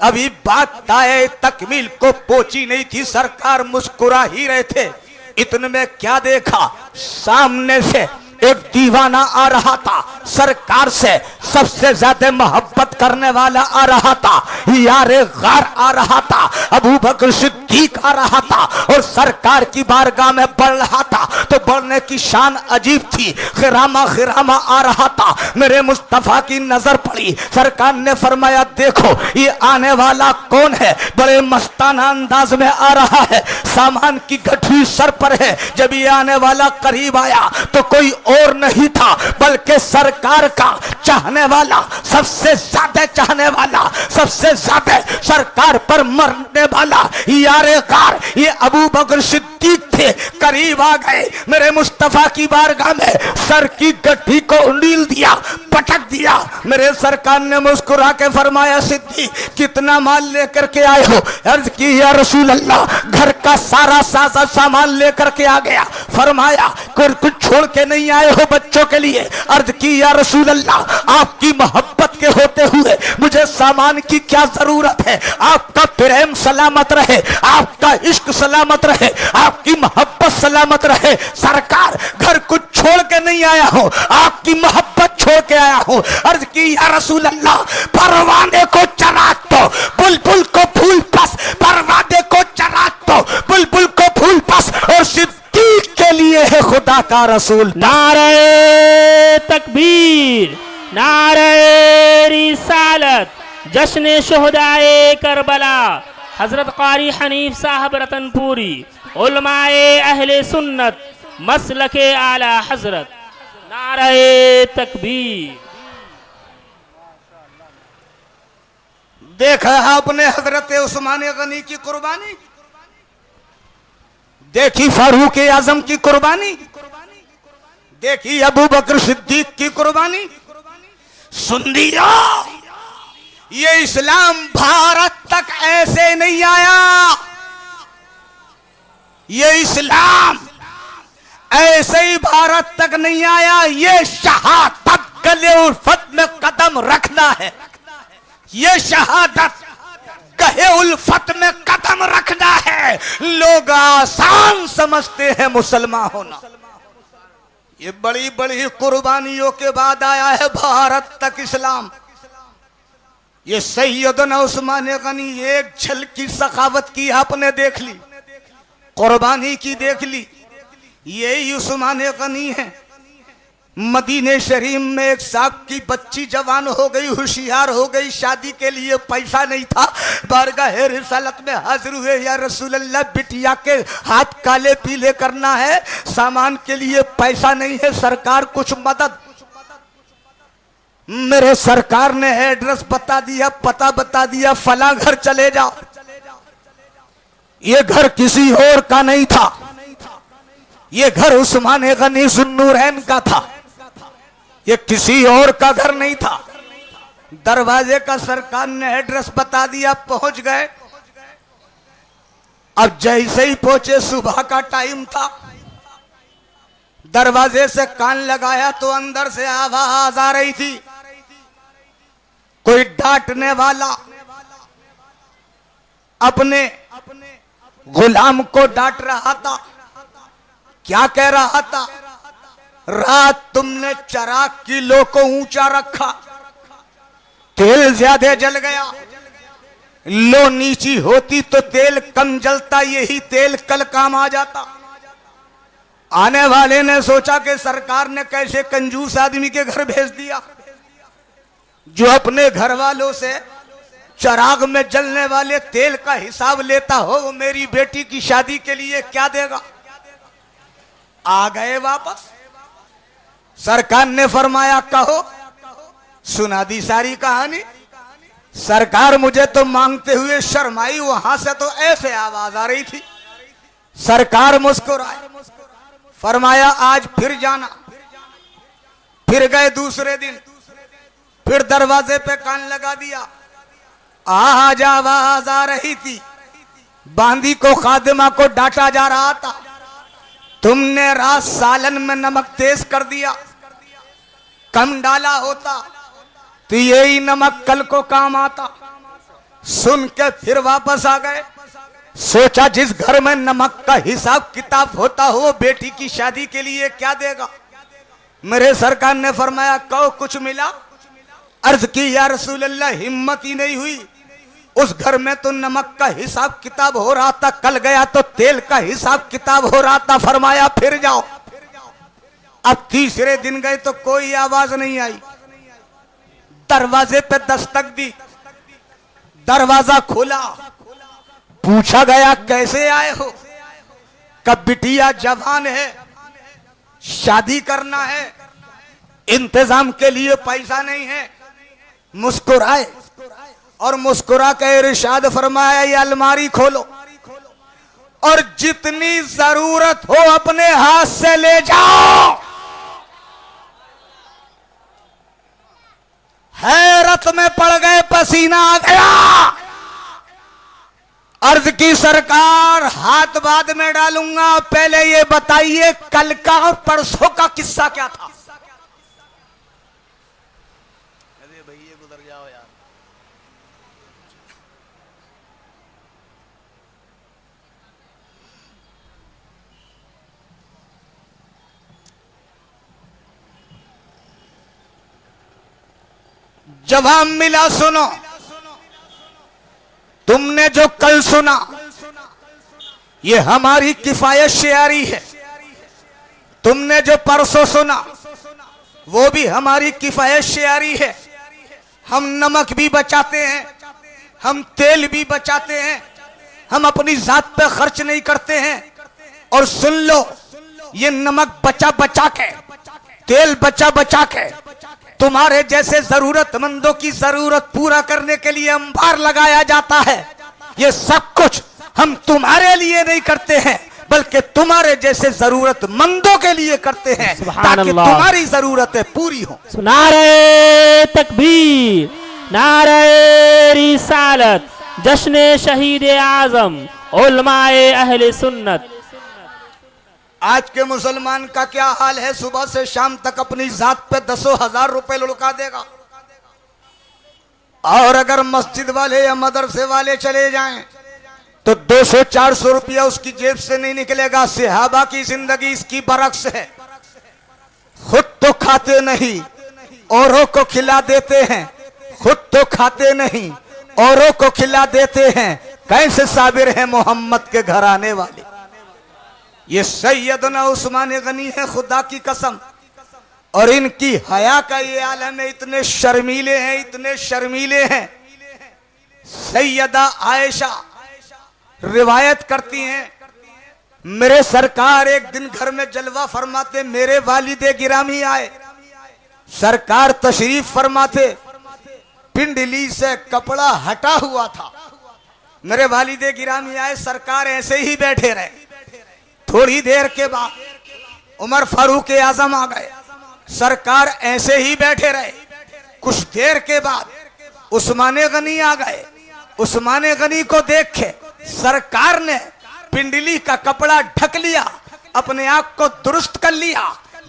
अभी बात ताए तकमील को पहुंची नहीं थी, सरकार मुस्कुरा ही रहे थे। इतने में क्या देखा, सामने से एक दीवाना आ रहा था, सरकार से सबसे ज्यादा मोहब्बत करने वाला आ रहा था, यारे गार आ रहा था, अबू बकर सिद्दीक आ रहा था, और सरकार की बारगाह में बढ़ रहा था तो बढ़ने की शान अजीब थी। खिरामा खिरामा आ रहा था, मेरे मुस्तफा की नजर पड़ी, सरकार ने फरमाया, देखो ये आने वाला कौन है, बड़े मस्ताना अंदाज में आ रहा है, सामान की गठरी सर पर है। जब ये आने वाला करीब आया तो कोई और नहीं था बल्कि सरकार का चाहने वाला, सबसे ज्यादा चाहने वाला, सबसे ज्यादा सरकार पर मरने वाला यारे कार, ये अबू बकर सिद्दीक थे। करीब आ गए, मेरे मुस्तफा की बारगाह में सर की गठरी को उंडील दिया, पटक दिया। मेरे सरकार ने मुस्कुरा के फरमाया, सिद्दीक कितना माल लेकर के आए हो? अर्ज की या रसूल अल्लाह, घर का सारा साजा सामान लेकर के आ गया। फरमाया, कुछ छोड़ के नहीं आए हो बच्चों के लिए? अर्ज की या रसूल अल्लाह, आपकी मोहब्बत के होते हुए मुझे सामान की क्या जरूरत है? आपका प्रेम सलामत रहे, आपका इश्क सलामत रहे, आपकी मोहब्बत सलामत रहे। सरकार, घर कुछ छोड़ के नहीं आया हो, आपकी मोहब्बत छोड़ के आया हो। अर्ज की या रसूल अल्लाह, परवाने को चराग दो, बुलबुल को फूल पस, परवाने को चराग दो, बुलबुल को फूल पस, और सिद्दीक के लिए है खुदा का रसूल। नारे तकबीर, नारे रिसालत, जश्न शुहदाए करबला, हजरत कारी हनीफ साहब रतनपुरी, उलमाए अहले सुन्नत, मसलके आला हजरत, नारे तकबीर। देखा आपने हजरत उस्मान गनी की कुर्बानी, देखी फारूक आजम की कुर्बानी, देखी अबू बकर सिद्दीक की कुर्बानी। सुन लिया, ये इस्लाम भारत तक ऐसे नहीं आया, ये इस्लाम ऐसे ही भारत तक नहीं आया, ये शहादत गले उल्फत में कदम रखना है, ये शहादत गहे उल्फत में कदम रखना है। लोग आसान समझते हैं मुसलमान होना, ये बड़ी बड़ी कुर्बानियों के बाद आया है भारत तक इस्लाम। ये सैयदना उस्मान गनी एक झलकी सखावत की आपने देख ली, कुर्बानी की देख ली, यही उस्मान गनी है। मदीने शरीफ में एक साहब की बच्ची जवान हो गई, होशियार हो गई, शादी के लिए पैसा नहीं था, बारगाह रिसालत में हाजिर हुए, या रसूल अल्लाह बिटिया के हाथ काले पीले करना है, सामान के लिए पैसा नहीं है, सरकार कुछ मदद। मेरे सरकार ने एड्रेस बता दिया, पता बता दिया, फला घर चले जाओ। ये घर किसी और का नहीं था, ये घर उस्मान गनी ज़ुन्नूरैन का था, ये किसी और का घर नहीं था। दरवाजे का सरकार ने एड्रेस बता दिया, पहुंच गए। अब जैसे ही पहुंचे, सुबह का टाइम था, दरवाजे से कान लगाया तो अंदर से आवाज आ रही थी, कोई डांटने वाला अपने गुलाम को डांट रहा था। क्या कह रहा था? रात तुमने चराग किलो को ऊंचा रखा, तेल ज्यादा जल गया, लो नीची होती तो तेल कम जलता, यही तेल कल काम आ जाता। आने वाले ने सोचा कि सरकार ने कैसे कंजूस आदमी के घर भेज दिया, जो अपने घर वालों से चराग में जलने वाले तेल का हिसाब लेता हो, वो मेरी बेटी की शादी के लिए क्या देगा। आ गए वापस, सरकार ने फरमाया कहो, सुना दी सारी कहानी। सरकार मुझे तो मांगते हुए शर्माई, वहां से तो ऐसे आवाज आ रही थी। सरकार मुस्कुराए, फरमाया आज फिर जाना। फिर गए दूसरे दिन, फिर दरवाजे पे कान लगा दिया, आज आवाज आ रही थी, बांदी को खादिमा को डांटा जा रहा था, तुमने रात सालन में नमक तेज कर दिया, कम डाला होता तो यही नमक कल को काम आता। सुन के फिर वापस आ गए, सोचा जिस घर में नमक का हिसाब किताब होता हो, बेटी की शादी के लिए क्या देगा। मेरे सरकार ने फरमाया कहो कुछ मिला। अर्ज की या रसूल अल्लाह, हिम्मत ही नहीं हुई, उस घर में तो नमक का हिसाब किताब हो रहा था, कल गया तो तेल का हिसाब किताब हो रहा था। फरमाया फिर जाओ। अब तीसरे दिन गए तो कोई आवाज नहीं आई। दरवाजे पे दस्तक दी, दरवाजा खुला, पूछा गया कैसे आए हो। कब बिटिया जवान है, शादी करना है, इंतजाम के लिए पैसा नहीं है। मुस्कुराए और मुस्कुरा के इरशाद फरमाया ये अलमारी खोलो और जितनी जरूरत हो अपने हाथ से ले जाओ। हैरत में पड़ गए, पसीना आ गया। अर्ज की सरकार हाथ बाद में डालूंगा, पहले ये बताइए कल का और परसों का किस्सा क्या था। अरे भैया गुजर जाओ यार। जवाब मिला, सुनो, तुमने जो कल सुना ये हमारी किफायत शेयारी है, तुमने जो परसों सुना वो भी हमारी किफायत शेयारी है। हम नमक भी बचाते हैं, हम तेल भी बचाते हैं, हम अपनी जात पे खर्च नहीं करते हैं। और सुन लो, ये नमक बचा बचा के, तेल बचा बचा के तुम्हारे जैसे जरूरतमंदों की जरूरत पूरा करने के लिए अंबार लगाया जाता है। ये सब कुछ हम तुम्हारे लिए नहीं करते हैं, बल्कि तुम्हारे जैसे जरूरतमंदों के लिए करते हैं, ताकि तुम्हारी जरूरतें पूरी हो। नारे तकबीर, नारे रिसालत, जश्न शहीद आजम, उलमाए अहले सुन्नत। आज के मुसलमान का क्या हाल है, सुबह से शाम तक अपनी जात पे 10,000 रुपए लुढ़का देगा, और अगर मस्जिद वाले या मदरसे वाले चले जाएं तो 200-400 रुपया उसकी जेब से नहीं निकलेगा। सहाबा की जिंदगी इसकी बरक्स है, खुद तो खाते नहीं औरों को खिला देते हैं, खुद तो खाते नहीं औरों को खिला देते हैं। कैसे साबिर है मोहम्मद के घर आने वाले। ये सैयदना उस्मान गनी है, खुदा की कसम। और इनकी हया का ये आलम है, इतने शर्मीले हैं, इतने शर्मीले हैं। सैयदा आयशा रिवायत करती हैं, मेरे सरकार एक दिन घर में जलवा फरमाते, मेरे वालिदे गिरामी आए, सरकार तशरीफ फरमाते, पिंडली से कपड़ा हटा हुआ था। मेरे वालिदे गिरामी आए, सरकार ऐसे ही बैठे रहे। थोड़ी देर के बाद उमर फारूक आजम आ गए, सरकार ऐसे ही बैठे रहे। कुछ देर के बाद उस्मान गनी आ गए। उस्मान गनी को देख के सरकार ने पिंडली का कपड़ा ढक लिया, अपने आप को दुरुस्त कर लिया।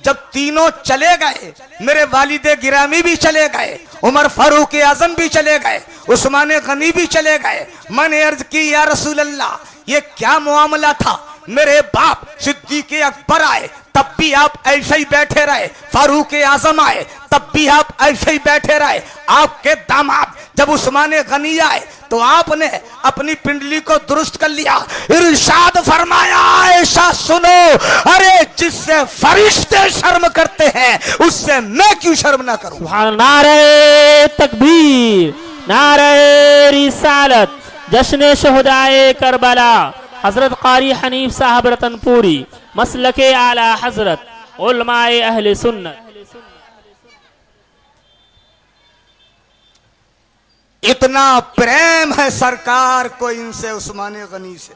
जब तीनों चले गए, मेरे वालिदे गिरामी भी चले गए, उमर फारूक आजम भी चले गए, उस्मान गनी भी चले गए। मैंने अर्ज की, या रसूल अल्लाह, ये क्या मामला था? मेरे बाप सिद्दीक अकबर आए, तब भी आप ऐसे ही बैठे रहे। फारूक आजम आए, तब भी आप ऐसे ही बैठे रहे। आपके दामाद जब उस्मान गनी आए तो आपने अपनी पिंडली को दुरुस्त कर लिया। इरशाद फरमाया, ऐसा सुनो, अरे जिससे फरिश्ते शर्म करते हैं उससे मैं क्यों शर्म ना करूं? सुभान, नारे तकबीर, नारे रिसालत, जश्न शुहदाए करबला, हजरत कारी हनीफ साहब रतनपुरी, मसलके आला हजरत, उलमाए अहले सुन्नत। इतना प्रेम है सरकार को इनसे, उस्मान गनी से।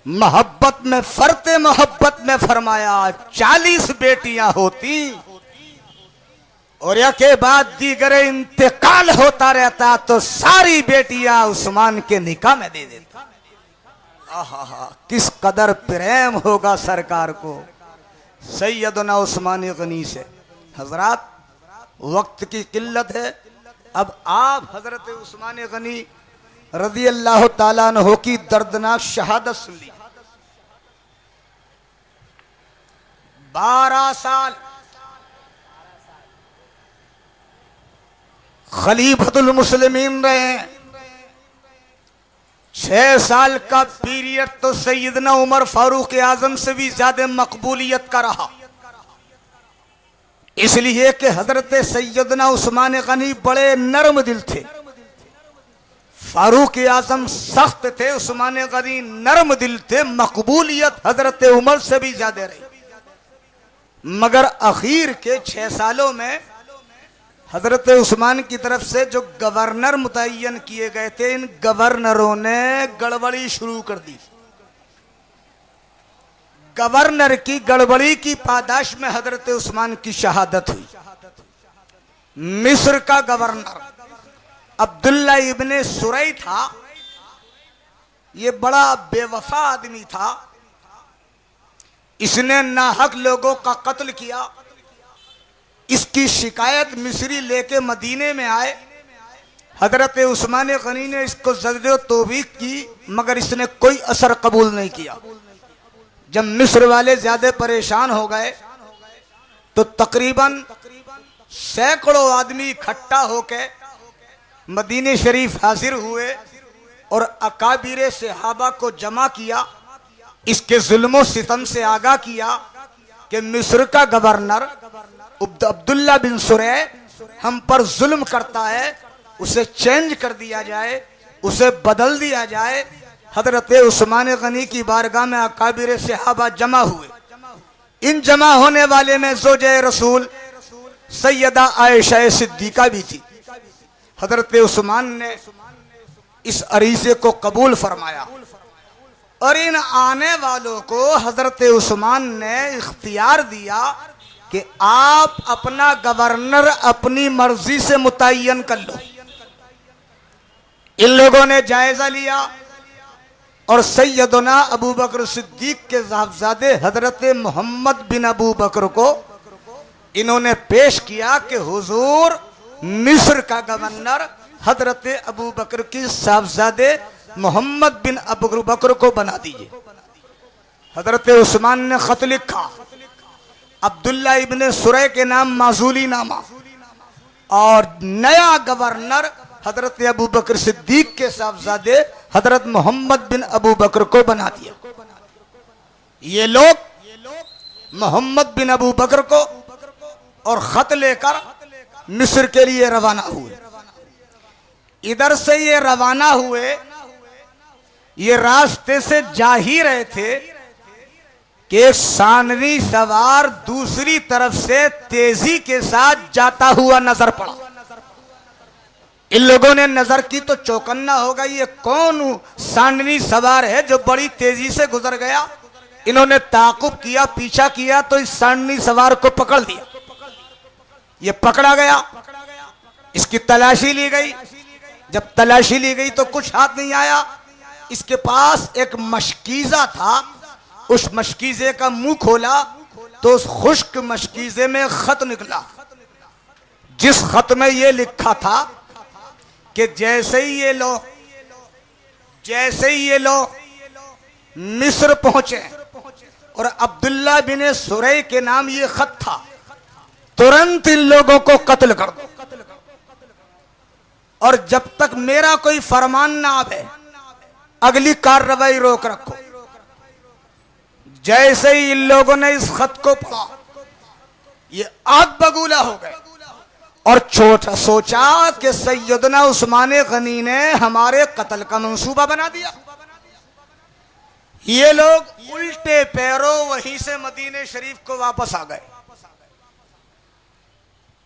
मोहब्बत में, फरते मोहब्बत में फरमाया, 40 बेटियां होती और या के बाद दीगर इंतकाल होता रहता तो सारी बेटियां उस्मान के निकाह में दे देता। आहा, किस कदर प्रेम होगा सरकार को सैयदना उस्मान गनी से। हजरात, वक्त की किल्लत है, अब आप हजरत उस्मान गनी रज़ी अल्लाह ताला अन्हु की दर्दनाक शहादत सुन ली। 12 साल खलीफतुल मुस्लिमीन रहे। 6 साल का पीरियड तो सैयदना उमर फारूक आजम से भी ज्यादा मकबूलियत का रहा, इसलिए कि हजरत सैयदना उस्मान गनी बड़े नरम दिल थे। फारूक आजम सख्त थे, उस्मान गनी नरम दिल थे। मकबूलियत हजरत उमर से भी ज्यादा रही। मगर आखिर के 6 सालों में हजरत उस्मान की तरफ से जो गवर्नर मुतय्यन किए गए थे, इन गवर्नरों ने गड़बड़ी शुरू कर दी। गवर्नर की गड़बड़ी की पादाश में हजरत उस्मान की शहादत हुई। मिस्र का गवर्नर अब्दुल्ला इब्ने सुरई था। ये बड़ा बेवफा आदमी था। इसने नाहक लोगों का कत्ल किया। इसकी शिकायत मिस्री लेके मदीने में आए। हजरत उस्मान गनी ने इसको ज़ज्र तौबीक की, मगर इसने कोई असर कबूल नहीं किया। जब मिस्र वाले ज्यादा परेशान हो गए तो तकरीबन सैकड़ों आदमी इकट्ठा होके मदीने शरीफ हाजिर हुए और अकाबिरे सहाबा को जमा किया। इसके जुल्मों सितम से आगाह किया कि मिस्र का गवर्नर अब्दुल्ला बिन सुरै हम पर जुल्म करता है, उसे चेंज कर दिया जाए, उसे बदल दिया जाए। हजरत उस्मान गनी की बारगाह में अकाबिर सहाबा जमा हुए। इन जमा होने वाले में ज़ौजे रसूल सैयदा आयशा सिद्दीका भी थी। हजरत उस्मान ने इस अरीसे को कबूल फरमाया और इन आने वालों को हजरत उस्मान ने इख्तियार दिया कि आप अपना गवर्नर अपनी मर्जी से मुतय्यन कर लो। इन लोगों ने जायजा लिया और सैयदना अबू बकर सिद्दीक के साहबजादे हजरत मोहम्मद बिन अबू बकर को इन्होंने पेश किया कि हुजूर मिस्र का गवर्नर हजरत अबू बकर की साहबजादे मोहम्मद बिन अबू बकर को बना दीजिए। हजरत उस्मान ने खत लिखा, अब्दुल्ला इब्ने सुरै के नाम माजूली नामा, और नया गवर्नर हजरत अबू बकर सिद्दीक के साहबजादे हजरत मोहम्मद बिन अबू बकर को बना दिया। ये लोग मोहम्मद बिन अबू बकर को और खत लेकर मिस्र के लिए रवाना हुए। इधर से ये रवाना हुए, ये रास्ते से जा ही रहे थे कि एक सानवी सवार दूसरी तरफ से तेजी के साथ जाता हुआ नजर पड़ा। इन लोगों ने नजर की तो चौकन्ना हो गई, ये कौन सानवी सवार है जो बड़ी तेजी से गुजर गया। इन्होंने ताकुब किया, पीछा किया तो इस सानवी सवार को पकड़ लिया। ये पकड़ा गया, इसकी तलाशी ली गई। जब तलाशी ली गई तो कुछ हाथ नहीं आया। इसके पास एक मशकीजा था, उस मशकीजे का मुंह खोला तो उस खुश्क मशकीजे में खत निकला, जिस खत में यह लिखा था कि जैसे ही ये लोग मिस्र पहुंचे और अब्दुल्ला बिन सुरै के नाम ये खत था, तुरंत इन लोगों को कत्ल कर दो और जब तक मेरा कोई फरमान ना आवे अगली कार्रवाई रोक रखो। जैसे ही इन लोगों ने इस खत को पढ़ा, ये आग बगूला हो गए और छोटा सोचा कि सैयदना उस्मान गनी ने हमारे कत्ल का मंसूबा बना दिया। ये लोग उल्टे पैरों वहीं से मदीने शरीफ को वापस आ गए।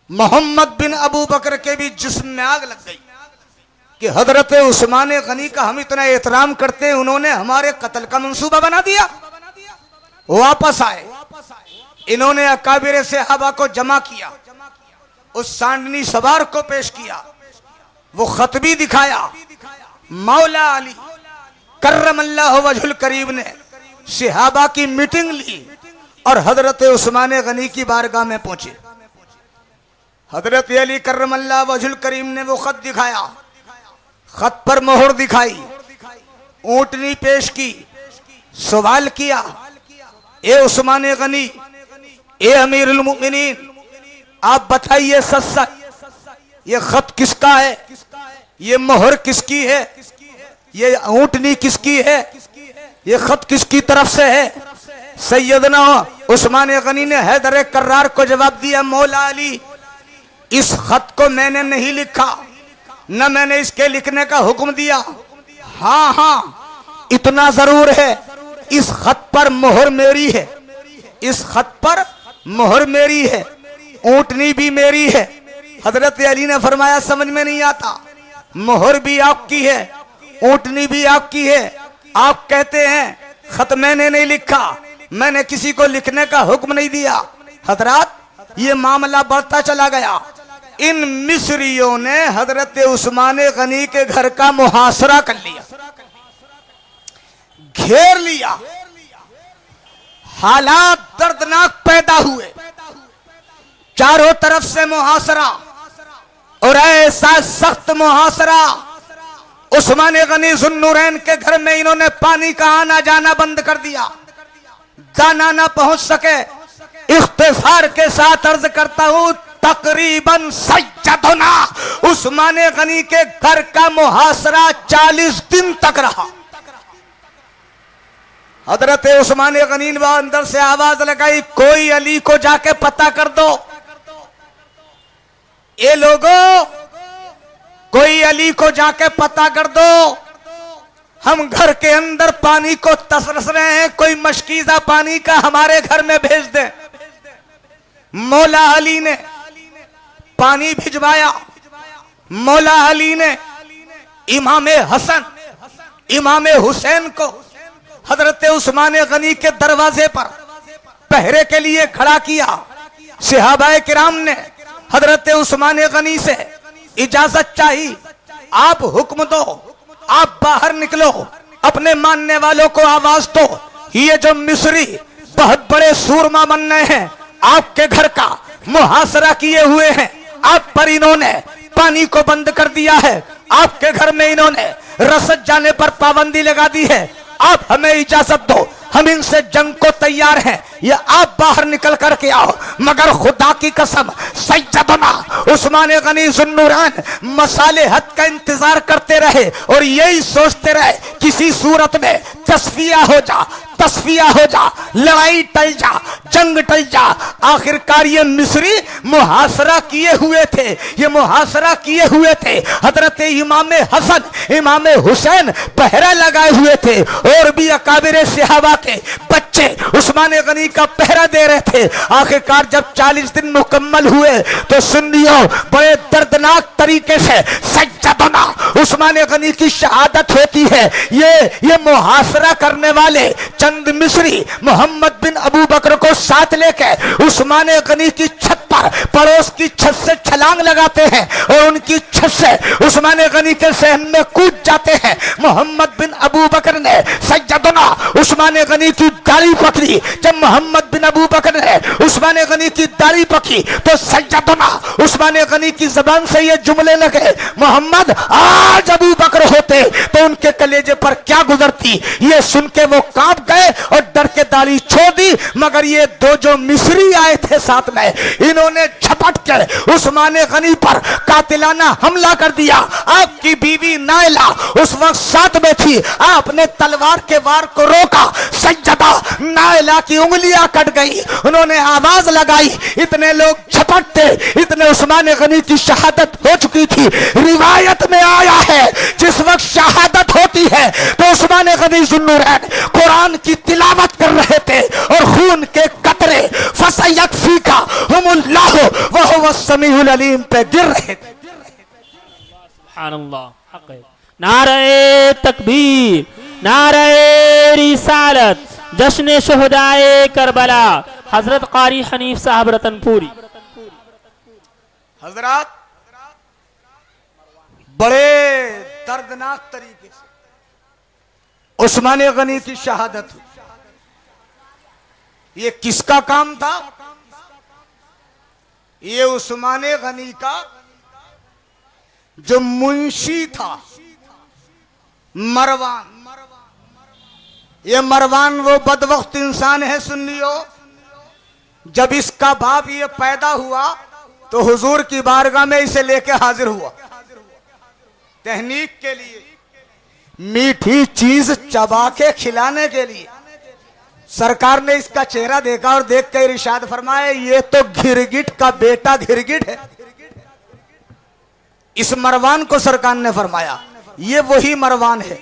मोहम्मद बिन अबू बकर के भी जिस्म में आग लग गई कि हजरत उस्मान गनी का हम इतना एहतराम करते हैं, उन्होंने हमारे कत्ल का मंसूबा बना दिया। वापस आए, इन्होंने अकाबिर सहाबा को जमा किया, उस सांडनी सवार को पेश किया, वो खत भी दिखाया। मौला अली कर्रमल्लाहु वजहुल करीम ने सहाबा की मीटिंग ली और हजरत उस्मान गनी की बारगाह में पहुंचे। हजरत अली कर्रमल्लाहु वजहुल करीम ने वो खत दिखाया, खत पर मोहर दिखाई, ऊंटनी पेश की, सवाल किया, ए उस्मान गनी, ए अमीरुल मोमिनीन, आप बताइए सच सच ये खत किसका है, ये मोहर किसकी है, ये ऊंटनी किसकी है, ये खत किसकी तरफ से है। सैयदना उस्मान गनी ने हैदर कर्रार को जवाब दिया, मौला अली इस खत को मैंने नहीं लिखा, न मैंने इसके लिखने का हुक्म दिया। हाँ हाँ इतना जरूर है, इस खत पर मोहर मेरी है, इस खत पर मोहर मेरी है, ऊंटनी भी मेरी है। हजरत अली ने फरमाया समझ में नहीं आता, मोहर भी आपकी है, ऊंटनी भी आपकी है, आप कहते हैं खत मैंने नहीं लिखा, मैंने किसी को लिखने का हुक्म नहीं दिया। हजरत ये मामला बढ़ता चला गया। इन मिस्रियों ने हजरत उस्मान गनी के घर का मुहासरा कर लिया, घेर लिया। हालात दर्दनाक पैदा हुए, चारों तरफ से मुहासरा, और ऐसा सख्त मुहासरा उस्मान गनी जुन्नूरैन के घर में इन्होंने पानी का आना जाना बंद कर दिया, दाना ना पहुंच सके। इख्तिसार के साथ अर्ज करता हूं, तकरीबन सैयदना उस्मान गनी के घर का मुहासरा 40 दिन तक रहा। हजरत उस्मान गनी ने अंदर से आवाज लगाई, कोई अली को जाके पता कर दो, ये लोगों कोई अली को जाके पता कर दो, हम घर के अंदर पानी को तरस रहे हैं, कोई मशकीजा पानी का हमारे घर में भेज दे। मौला अली ने पानी भिजवाया। मौला अली ने इमाम हसन इमाम हुसैन को हजरत उस्मान गनी के दरवाजे पर पहरे के लिए खड़ा किया। सहाबाए किराम ने हजरत उस्मान गनी से इजाजत चाहिए, आप हुक्म दो, आप बाहर निकलो, अपने मानने वालों को आवाज दो, ये जो मिस्री बहुत बड़े सूरमा बन रहे हैं, आपके घर का मुहासरा किए हुए हैं, आप पर इन्होंने पानी को बंद कर दिया है, आपके घर में इन्होंने रसद जाने पर पाबंदी लगा दी है, आप हमें इजाजत दो, हम इनसे जंग को तैयार हैं, ये आप बाहर निकल करके आओ। मगर खुदा की कसम सैयदना उस्मान गनी जुन्नूरैन मसाले हद का इंतजार करते रहे और यही सोचते रहे किसी सूरत में तस्फिया हो जा, तस्फिया हो जा, लड़ाई टल जा, जंग टल जा। आखिरकार ये मिस्री मुहासरा किए हुए थे, ये मुहासरा किए हुए थे। हजरत इमाम हसन, इमाम हुसैन पहरा लगाए हुए थे, और भी अकाबिर सहाबा के बच्चे उस्मान गनी का पहरा दे रहे थे। आखिरकार जब 40 दिन मुकम्मल हुए तो सुन्नियों बड़े दर्दनाक तरीके से सज्जदना उस्मान गनी की शहादत होती है। ये मुहासरा करने वाले चंद मिस्री मोहम्मद बिन अबू बकर को साथ लेकर उस्मान गनी की छत पर, पड़ोस की छत से छलांग लगाते हैं और उनकी छत से उस्मान गनी के सहन में कूद जाते हैं। मोहम्मद बिन अबू बकर ने सज्जदना उस्मान गनी की दाढ़ी पकड़ी। जब मोहम्मद बिन अबू बकर ने उस्मान गनी की दाढ़ी पकड़ी तो सज्जदना उस्मान गनी की जबान से ये जुमले लगे, मोहम्मद आज अबू बकर होते तो उनके कलेजे पर क्या गुजरती। ये सुन के वो कांप गए और डर के दाढ़ी छोड़ दी। मगर ये दो जो मिस्री आए थे साथ में, इन्होंने झपट के उस्मान गनी पर कातिलाना हमला कर दिया। आपकी बीवी नाइला उस वक्त साथ में थी, आपने तलवार के वार को रोका। सज्जदा नाइला की उंगलियां कट गई, उन्होंने आवाज लगाई, इतने लोग झपटते, इतने उस्मान गनी की शहादत हो चुकी थी। रिवायत में आया है जिस वक्त शहादत होती है तो उस्मान गनी जुन्नूरैन कुरान की तिलावत कर रहे थे और खून के कतरे फसयकफीका हुमुल्लाह व हुवा समीउल अलीम पे गिर रहे थे। सुभानअल्लाह, हक है। नारे तकबीर, नारे रिसालत, जश्न शुहदाए करबला, हजरत कारी हनीफ साहब रतनपुरी। हजरत बड़े दर्दनाक तरीके से उस्मान गनी की शहादत हुई। ये किसका काम था? ये उस्मान गनी का जो मुंशी था मरवान। ये मरवान वो बदबख्त इंसान है सुन्नियो, जब इसका बाप ये पैदा हुआ तो हुजूर की बारगाह में इसे लेके हाजिर हुआ तहनीक के लिए, मीठी चीज चबा के खिलाने के लिए। सरकार ने इसका चेहरा देखा और देख कर इरशाद फरमाया, ये तो घिरगिट का बेटा घिरगिट है। इस मरवान को सरकार ने फरमाया ये वही मरवान है,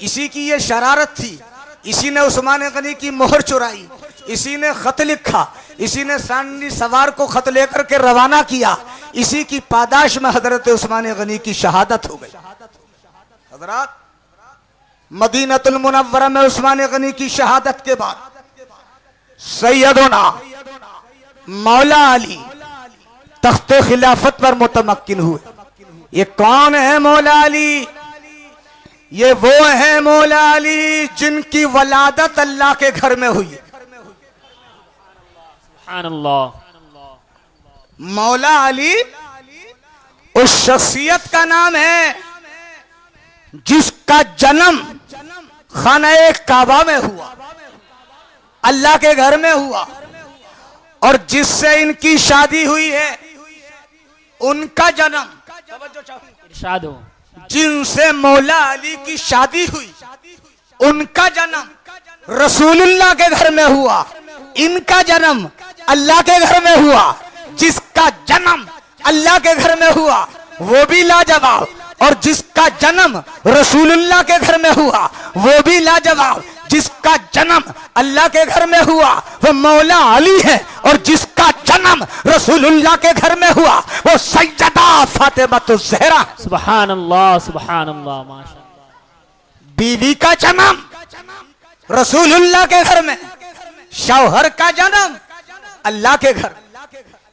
इसी की ये शरारत थी, इसी ने उस्मान गनी की मोहर चुराई, इसी ने खत लिखा, इसी ने सांडी सवार को खत लेकर के रवाना किया, इसी की पादाश में हजरत उस्मान गनी की शहादत हो गई। हजरत मदीनतुल मुनव्वरा में उस्मान गनी की शहादत के बाद सैयदना मौला अली तख्ते खिलाफत पर मुतमक्किन हुए। ये कौन है मौला अली? ये वो है मौला अली जिनकी वलादत अल्लाह के घर में हुई। मौला अली उस शख्सियत का नाम है जिसका जन्म खाना काबा में हुआ, अल्लाह के घर में हुआ, और जिससे इनकी शादी हुई है उनका जन्म, इरशाद हो, जिनसे मौला अली की शादी हुई उनका जन्म रसूलुल्लाह के घर में हुआ, इनका जन्म अल्लाह के घर में हुआ। जिसका जन्म अल्लाह के घर में हुआ वो भी लाजवाब, और जिसका जन्म रसूलुल्लाह के घर में हुआ वो भी लाजवाब। जिसका जन्म अल्लाह के घर में हुआ वो मौला अली है, और जिसका जन्म रसूलुल्लाह के घर में हुआ वो सैयदा फातिमातुज़ ज़हरा। सुभान अल्लाह, सुभान अल्लाह, माशाअल्लाह। बीवी का जन्म रसूलुल्लाह के घर में, शौहर का जन्म अल्लाह के घर,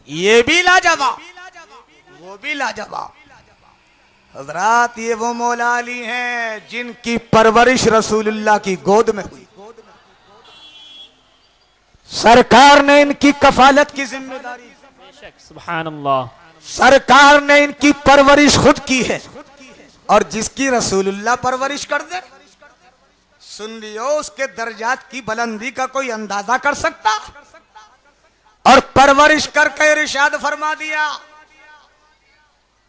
ये भी लाजवाब, वो भी लाजवाब। हजरात ये वो मौला अली हैं जिनकी परवरिश रसूलुल्लाह की गोद में हुई। सरकार ने इनकी कफालत की जिम्मेदारी, सुभान अल्लाह, सरकार ने इनकी परवरिश खुद की है, और जिसकी रसूलुल्लाह परवरिश कर दे, सुन लियो, उसके दर्जात की बुलंदी का कोई अंदाजा कर सकता? और परवरिश करके इरशाद फरमा दिया,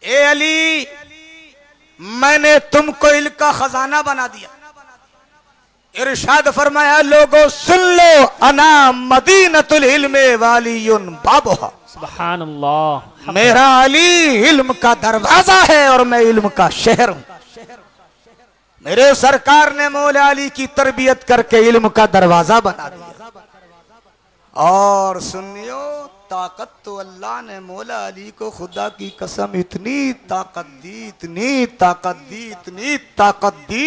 ए अली मैंने तुमको इल्म का खजाना बना दिया, इरशाद फरमाया, लोगों सुन लो, अना मदीनतुल इल्मे वालियुन बाबुहा। सुभान अल्लाह। मेरा अली इल्म का दरवाजा है और मैं इल्म का शहर हूं। मेरे सरकार ने मौला अली की तरबियत करके इल्म का दरवाजा बना दिया। और सुनियो, ताकत तो अल्लाह ने मौला अली को खुदा की कसम इतनी ताकत दी, इतनी ताकत दी, इतनी ताकत दी,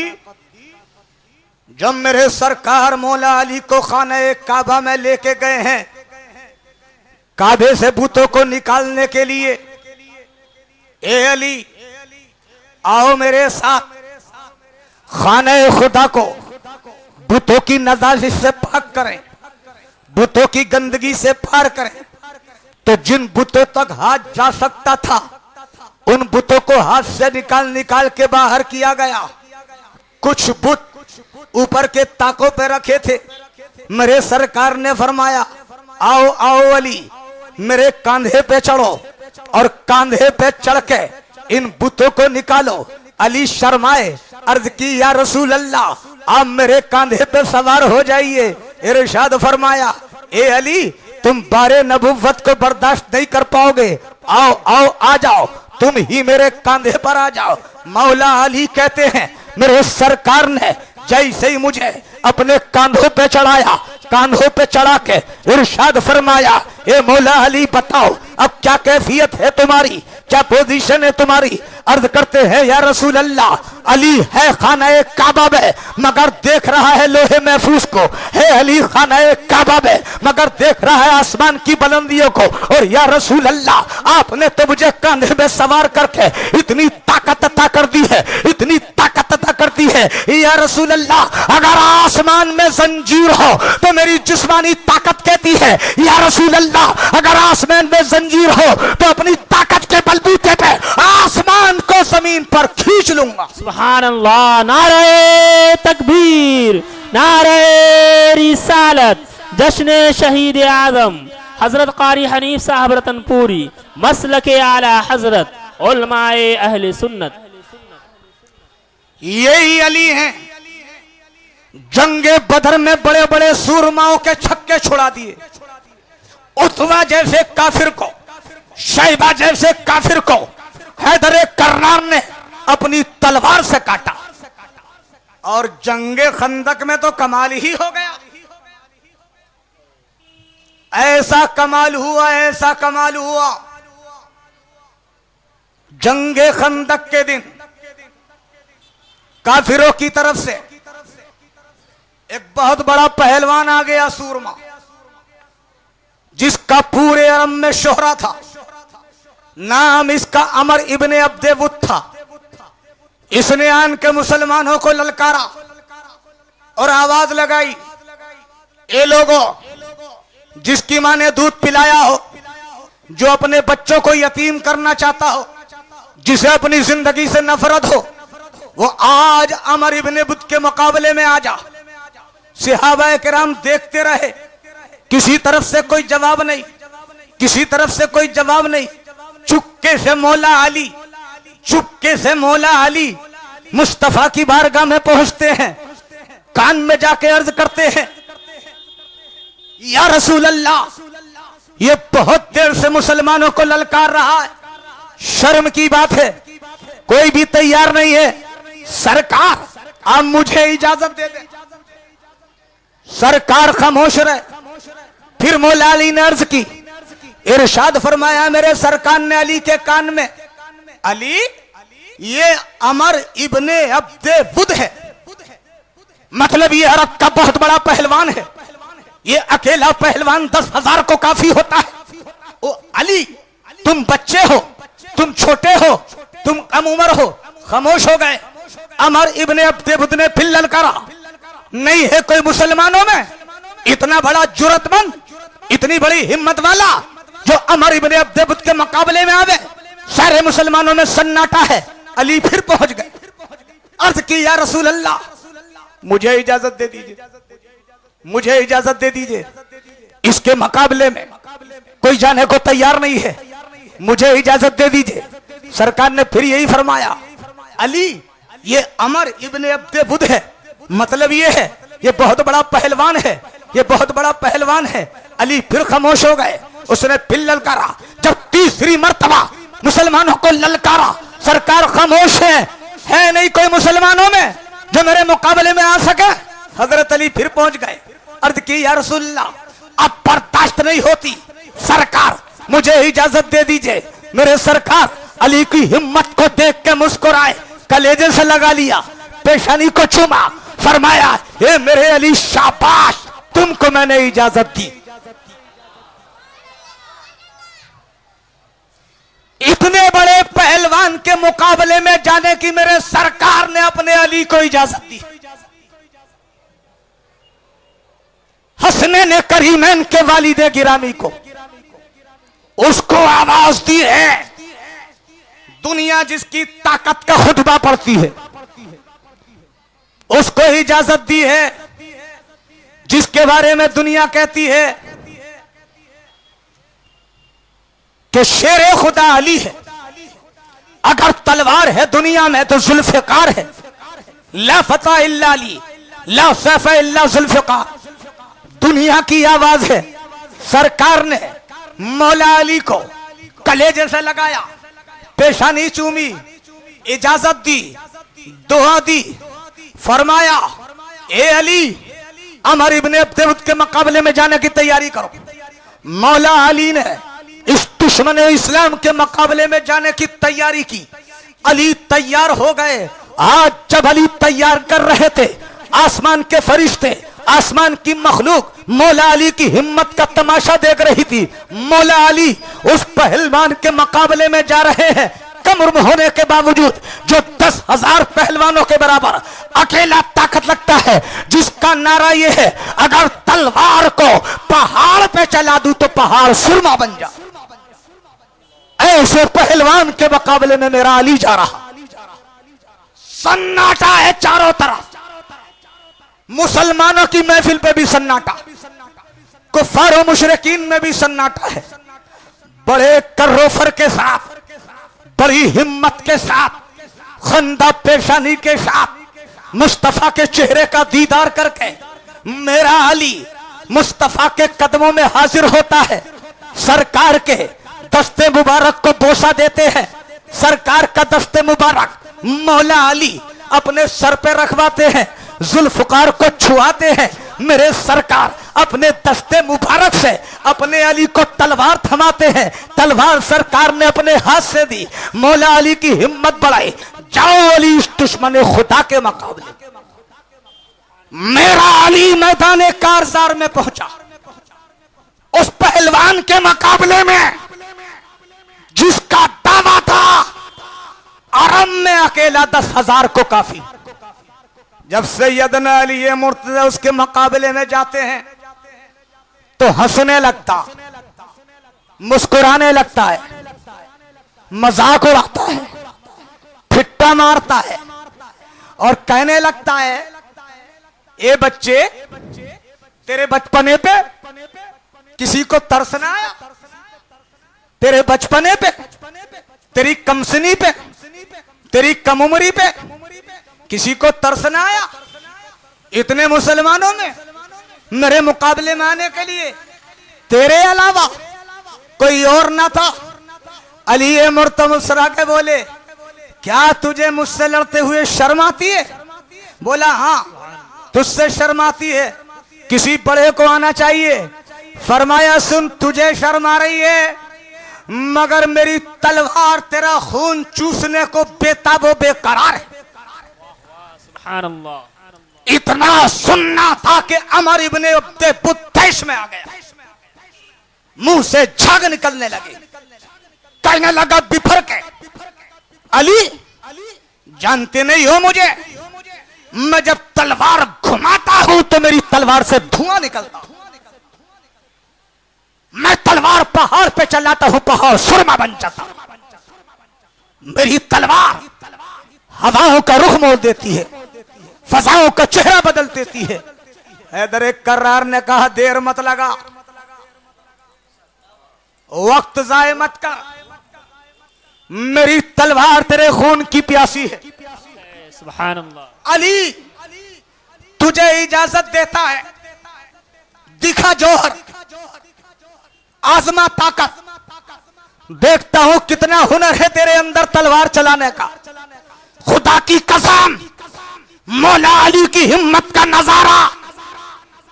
जब मेरे सरकार मौला अली को खाने काबा में लेके गए हैं, काबे से भूतों को निकालने के लिए, ए अली आओ मेरे साथ, खाने खुदा को भूतों की नजाजिश से पाक करें, भूतों की गंदगी से पार करें। तो जिन बुतों तक हाथ जा सकता था, उन बुतों को हाथ से निकाल के बाहर किया गया। कुछ बुत ऊपर के ताकों पे रखे थे। मेरे सरकार ने फरमाया, आओ आओ अली, मेरे कांधे पे चढ़ो और कांधे पे चढ़ के इन बुतों को निकालो। अली शर्माए, अर्ज की, या रसूल अल्लाह, आप मेरे कांधे पे सवार हो जाइए। इरशाद फरमाया, ए अली, तुम बारे नबुव्वत को बर्दाश्त नहीं कर पाओगे, आओ आओ आ जाओ, तुम ही मेरे कांधे पर आ जाओ। मौला अली कहते हैं, मेरे सरकार ने जैसे ही मुझे अपने कांधों पे चढ़ाया, कांधों पे चढ़ा के इरशाद फरमाया, ए मौला अली बताओ अब क्या कैफियत है तुम्हारी, क्या पोजीशन है तुम्हारी। अर्ज करते हैं, या रसूल अल्लाह, अली है खाना काबा में मगर देख रहा है लोहे महफूज को, है अली खाना काबा में मगर देख रहा है आसमान की बुलंदियों को। और या रसूल अल्लाह, आपने तो मुझे कांधे में सवार करके इतनी ताकत अता कर दी है, इतनी ताकत अता करती है। या रसूल अल्लाह, अगर आसमान में जंजीर हो तो मेरी जिस्मानी ताकत कहती है, या रसूल अल्लाह, अगर आसमान में जंजीर हो तो अपनी ताकत के बलबूते पे आसमान को जमीन पर खींच लूंगा। सुभान अल्लाह। नारे तकबीर, नारे रिसालत, जश्न शहीद आजम हजरत कारी हनीफ साहब रतनपुरी, मसलके आला हजरत उलमाए अहले सुन्नत। यही अली हैं, जंगे बदर में बड़े बड़े सूरमाओं के छक्के छुड़ा दिए। उतवा जैसे काफिर को, शैबा जैसे काफिर को हैदर कर्रार ने अपनी तलवार से काटा। और जंगे खंदक में तो कमाल ही हो गया। ऐसा कमाल हुआ, ऐसा कमाल हुआ। जंगे खंदक के दिन काफिरों की तरफ से एक बहुत बड़ा पहलवान आ गया, सूरमा, जिसका पूरे अरब में शोहरा था। नाम इसका अमर इब्ने अब्दे वुद था। इसने आन के मुसलमानों को ललकारा और आवाज लगाई, ए लोगों, जिसकी मां ने दूध पिलाया हो, जो अपने बच्चों को यतीम करना चाहता हो, जिसे अपनी जिंदगी से नफरत हो, वो आज अमर इब्ने वुद के मुकाबले में आ जा। सहाबा किराम देखते रहे, किसी तरफ से कोई जवाब नहीं, किसी तरफ से कोई जवाब नहीं। चुपके से मौला अली, चुपके से मौला अली मुस्तफा की बारगाह में पहुंचते हैं, कान में जाके अर्ज करते हैं, या रसूल अल्लाह, ये बहुत देर से मुसलमानों को ललकार रहा है, शर्म की बात है, कोई भी तैयार नहीं है। सरकार, आप मुझे इजाजत दे दें। सरकार खामोश रहे। फिर मौला अली ने अर्ज की, इरशाद फरमाया मेरे सरकार ने अली के कान में, अली, ये अमर इब्ने अब्दे वुद है, मतलब ये अरब का बहुत बड़ा पहलवान है। ये अकेला पहलवान 10,000 को काफी होता है। ओ अली, तुम बच्चे हो, तुम छोटे हो, तुम कम उम्र हो। खामोश हो गए। अमर इब्ने अब्दे वुद ने फिर ललकारा, नहीं है कोई मुसलमानों में इतना बड़ा जुर्रतमंद, इतनी बड़ी हिम्मत वाला जो अमर इब्ने अब्दे वुद के मुकाबले में आवे। सारे मुसलमानों में सन्नाटा है। अली फिर पहुंच गए। अर्ज की, या रसूल अल्लाह, मुझे इजाजत दे दीजिए, मुझे इजाजत दे दीजिए। इसके मुकाबले में कोई जाने को तैयार नहीं है, मुझे इजाजत दे दीजिए। सरकार ने फिर यही फरमाया, अली, ये अमर इब्ने अब्दे वुद है, मतलब ये है ये बहुत बड़ा पहलवान है, ये बहुत बड़ा पहलवान है। अली फिर खामोश हो गए। उसने फिर ललकारा। जब तीसरी मर्तबा मुसलमानों को ललकारा, सरकार खामोश है नहीं कोई मुसलमानों में जो मेरे मुकाबले में आ सके। हजरत अली फिर पहुंच गए। अर्ज की या रसूलल्लाह, अब बर्दाश्त नहीं होती, सरकार मुझे इजाजत दे दीजिए। मेरे सरकार अली की हिम्मत को देख के मुस्कुराए, कलेजे से लगा लिया, पेशानी को चूमा, फरमाया हे मेरे अली शाबाश, तुमको मैंने इजाजत दी। इतने बड़े पहलवान के मुकाबले में जाने की मेरे सरकार ने अपने अली को इजाजत दी। हसनैन करीमैन के वालिदे गिरामी को, उसको आवाज दी है। दुनिया जिसकी ताकत का खुतबा पढ़ती है उसको इजाजत दी है, जिसके बारे में दुनिया कहती है कि शेर खुदा अली है। अगर तलवार है दुनिया में तो जुल्फिकार है। ला फता इल्ला अली, ला सैफ इल्ला जुल्फिकार। दुनिया की आवाज है। सरकार ने मौला अली को कलेजे से लगाया, पेशानी चूमी, इजाजत दी, दुआ दी, फरमाया ए अली अमर इब्ने अब्दुद के मुकाबले में जाने की तैयारी करो। मौला अली ने इस दुश्मन इस्लाम के मुकाबले में जाने की तैयारी की। अली तैयार हो गए। आज जब अली तैयार कर रहे थे, आसमान के फरिश्ते, आसमान की मखलूक मौला अली की हिम्मत का तमाशा देख रही थी। मौला अली उस पहलवान के मुकाबले में जा रहे हैं, कम उम्र होने के बावजूद, जो 10,000 पहलवानों के बराबर अकेला ताकत लगता है, जिसका नारा यह है अगर तलवार को पहाड़ पे चला दूं तो पहाड़ सुरमा बन जा। ऐसे पहलवान के मुकाबले में मेरा अली जा रहा। सन्नाटा है चारों तरफ। मुसलमानों की महफिल पे भी सन्नाटा, कुफ्फार और मुशरिकीन में भी सन्नाटा है। बड़े कर्रोफर के साथ, बड़ी हिम्मत के साथ, खंदा पेशानी के साथ मुस्तफा के चेहरे का दीदार करके मेरा अली मुस्तफा के कदमों में हाजिर होता है। सरकार के दस्ते मुबारक को बोसा देते हैं। सरकार का दस्ते मुबारक मौला अली अपने सर पे रखवाते हैं, जुल्फकार को छुआते हैं। मेरे सरकार अपने दस्ते मुबारक से अपने अली को तलवार थमाते हैं। तलवार सरकार ने अपने हाथ से दी। मौला अली की हिम्मत बढ़ाई, जाओ अली इस दुश्मन खुदा के मुकाबले। मेरा अली मैदान कारजार में पहुंचा। उस पहलवान के मुकाबले में जिसका दावा था अरब में अकेला 10,000 को काफी। जब सैयदना अली मुर्तज़ा उसके मुकाबले में जाते हैं तो हंसने लगता, मुस्कुराने लगता है, मजाक उड़ाता है, फिट्टा मारता है और कहने लगता है ए बच्चे, तेरे बचपने पे किसी को तरस ना आया? तेरे बचपने पे, तेरी कमसनी पे, तेरी कम उम्री पे किसी को तरस ना आया? इतने मुसलमानों में मेरे मुकाबले में आने के लिए तेरे अलावा कोई और ना था। अली मुर्तज़ा मुस्कुरा के बोले, क्या तुझे मुझसे लड़ते हुए शर्म आती है? बोला हाँ, तुझसे शर्म आती है, किसी बड़े को आना चाहिए। फरमाया सुन, तुझे शर्म आ रही है मगर मेरी तलवार तेरा खून चूसने को बेताबो बेकरार है। इतना सुनना था कि अमर इब्ने अब्दुद तैश में आ गया। मुंह से झाग निकलने लगे, कहने लगा बिफर के, अली जानते नहीं हो मुझे? मैं जब तलवार घुमाता हूं तो मेरी तलवार से धुआं निकलता। मैं तलवार पहाड़ पे चलाता हूं, पहाड़ सुरमा बन जाता। मेरी तलवार हवाओं का रुख मोड़ देती है, फजाओं का चेहरा बदल देती है। हैदर कर्रार ने कहा देर मत लगा, वक्त जाए मत कर, मेरी तलवार तेरे खून की प्यासी है। सुभान अल्लाह। अली तुझे इजाजत देता है, दिखा जौहर, आजमा ताकत, देखता हूं कितना हुनर है तेरे अंदर तलवार चलाने का। खुदा की कसम, मौला अली की हिम्मत का नजारा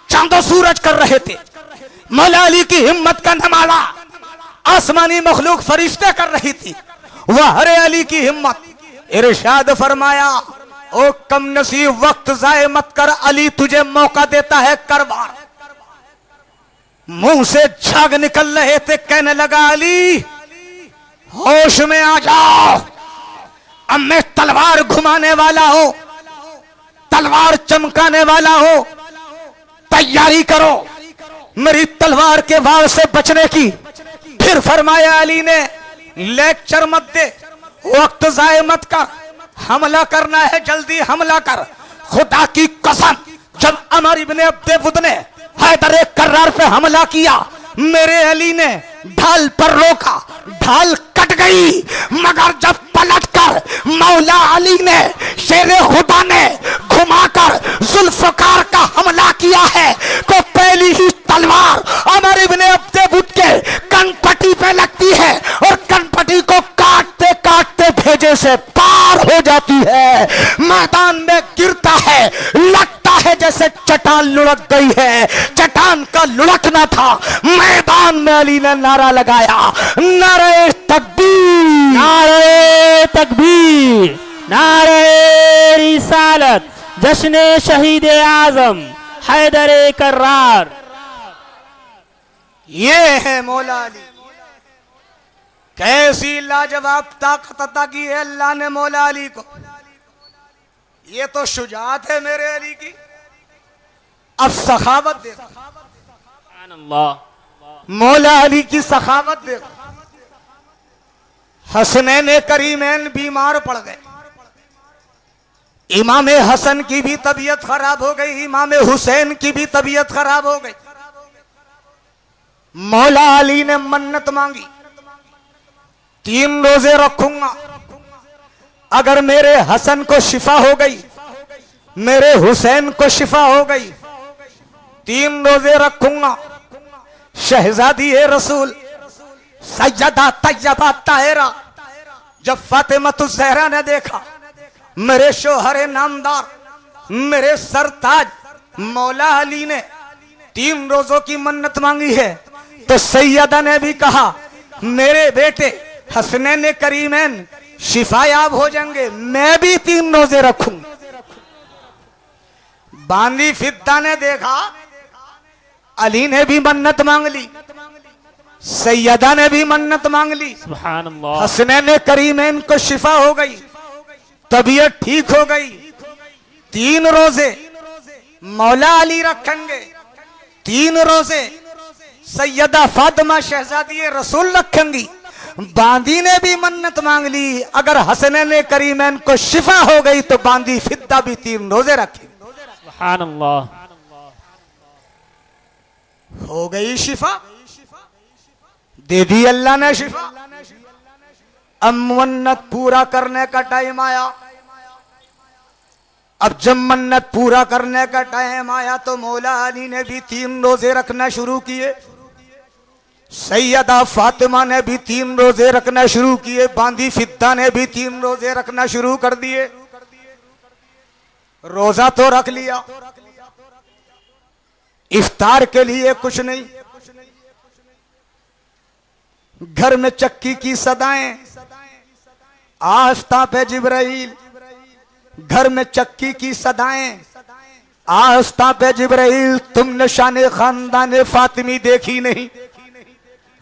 चांदो सूरज कर रहे थे। मौला अली की हिम्मत का नमाला आसमानी मखलूक फरिश्ते कर रही थी। वह हरे अली की हिम्मत। इरशाद फरमाया, ओ कम नसीब वक्त जाए मत कर, अली तुझे मौका देता है करवार। मुंह से झाग निकल रहे थे, कहने लगा अली होश में आ जाओ, अब मैं तलवार घुमाने वाला हूं, तलवार चमकाने वाला हूं, तैयारी करो मेरी तलवार के वार से बचने की। फिर फरमाया अली ने, लेक्चर मत दे, वक्त जाए मत कर, हमला करना है जल्दी हमला कर। खुदा की कसम, जब अमर इब्ने अब्दे बुद ने हैदर कर्रार पे हमला किया, मेरे अली ने ढाल पर रोका, ढाल कट गई, मगर जब पलटकर मौला अली ने शेरे खुदा ने घुमाकर जुल्फकार का हमला किया है, तो पहली ही तलवार अमर इब्ने अब्दे बुद के कनपट्टी पे लगती है और कनपट्टी को काटते काटते भेजे से पार हो जाती है, मैदान में गिरता है, लगता है जैसे चट्टान लुढ़क गई है। चट्टान का लुढ़कना था, मैदान में अली ने नारा लगाया, नारे तकबीर, नारे तकबीर, नारे रिसालत, जश्न शहीद आजम हैदर कर्रार। ये है मौला अली। कैसी लाजवाब ताकत अता की है अल्लाह ने मौला अली को। ये तो शुजात है मेरे अली की। अब सखावत देखो, मौला अली की सखावत देखो। हसनैन करीमैन बीमार पड़ गए, इमाम हसन की भी तबीयत खराब हो गई, इमाम हुसैन की भी तबीयत खराब हो गई। मौला अली ने मन्नत मांगी, 3 रोजे रखूंगा, अगर मेरे हसन को शिफा हो गई, मेरे हुसैन को शिफा हो गई, 3 रोजे रखूंगा। शहजादी ए रसूल सैयदा तैयबा ताहिरा जब फातिमा ज़हरा ने देखा, मेरे शोहर नामदार, मेरे सरताज मौला अली ने 3 रोजों की मन्नत मांगी है, तो सैयदा ने भी कहा मेरे बेटे हसनैन करीमैन शिफायाब हो जाएंगे, मैं भी 3 रोजे रखूं। बांदी फिद्दा ने देखा, अली ने भी मन्नत मांग ली, सैयदा ने भी मन्नत मांग ली, सुभान अल्लाह। हसनैन करीमैन को शिफा हो गई, तबीयत ठीक हो गई। 3 रोजे मौला अली रखेंगे, 3 रोजे सैयदा फातिमा शहजादी रसूल रखेंगी। बांदी ने भी मन्नत मांग ली, अगर हसनैन करीमैन को शिफा हो गई तो बांदी फिद्दा भी 3 रोजे रखे। सुभान अल्लाह। हो गई शिफा, दे दी अल्लाह ने शिफा। अब मन्नत पूरा करने का टाइम आया। अब जब मन्नत पूरा करने का टाइम आया तो मौला अली ने भी 3 रोजे रखना शुरू किए, सैयदा फातिमा ने भी 3 रोजे रखना शुरू किए, बांदी फिद्दा ने भी 3 रोजे रखना शुरू कर दिए। रोजा तो रख लिया, इफ्तार के लिए कुछ नहीं। घर में चक्की की सदाएं, आस्था पे जिब्राइल, घर में चक्की की सदाएं, आस्था पे जिब्राइल, तुमने शान खानदान फातिमी देखी नहीं।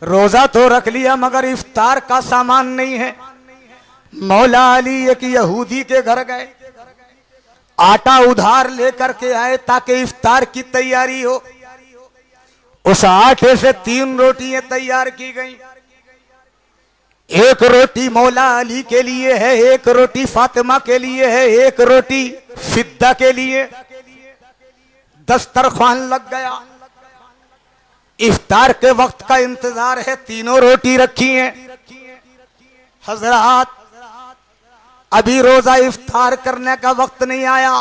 रोजा तो रख लिया मगर इफ्तार का सामान नहीं है। मौला अली एक यहूदी के घर गए, आटा उधार लेकर के आए ताकि इफ्तार की तैयारी हो। उस आटे से 3 रोटियां तैयार की गई। एक रोटी मौला अली के लिए है, एक रोटी फातिमा के लिए है, एक रोटी फिद्दा के लिए। दस्तरख्वान लग गया, इफ्तार के वक्त का इंतजार है, 3 रोटी रखी हैं। हजरात अभी रोजा इफ्तार करने का वक्त नहीं आया।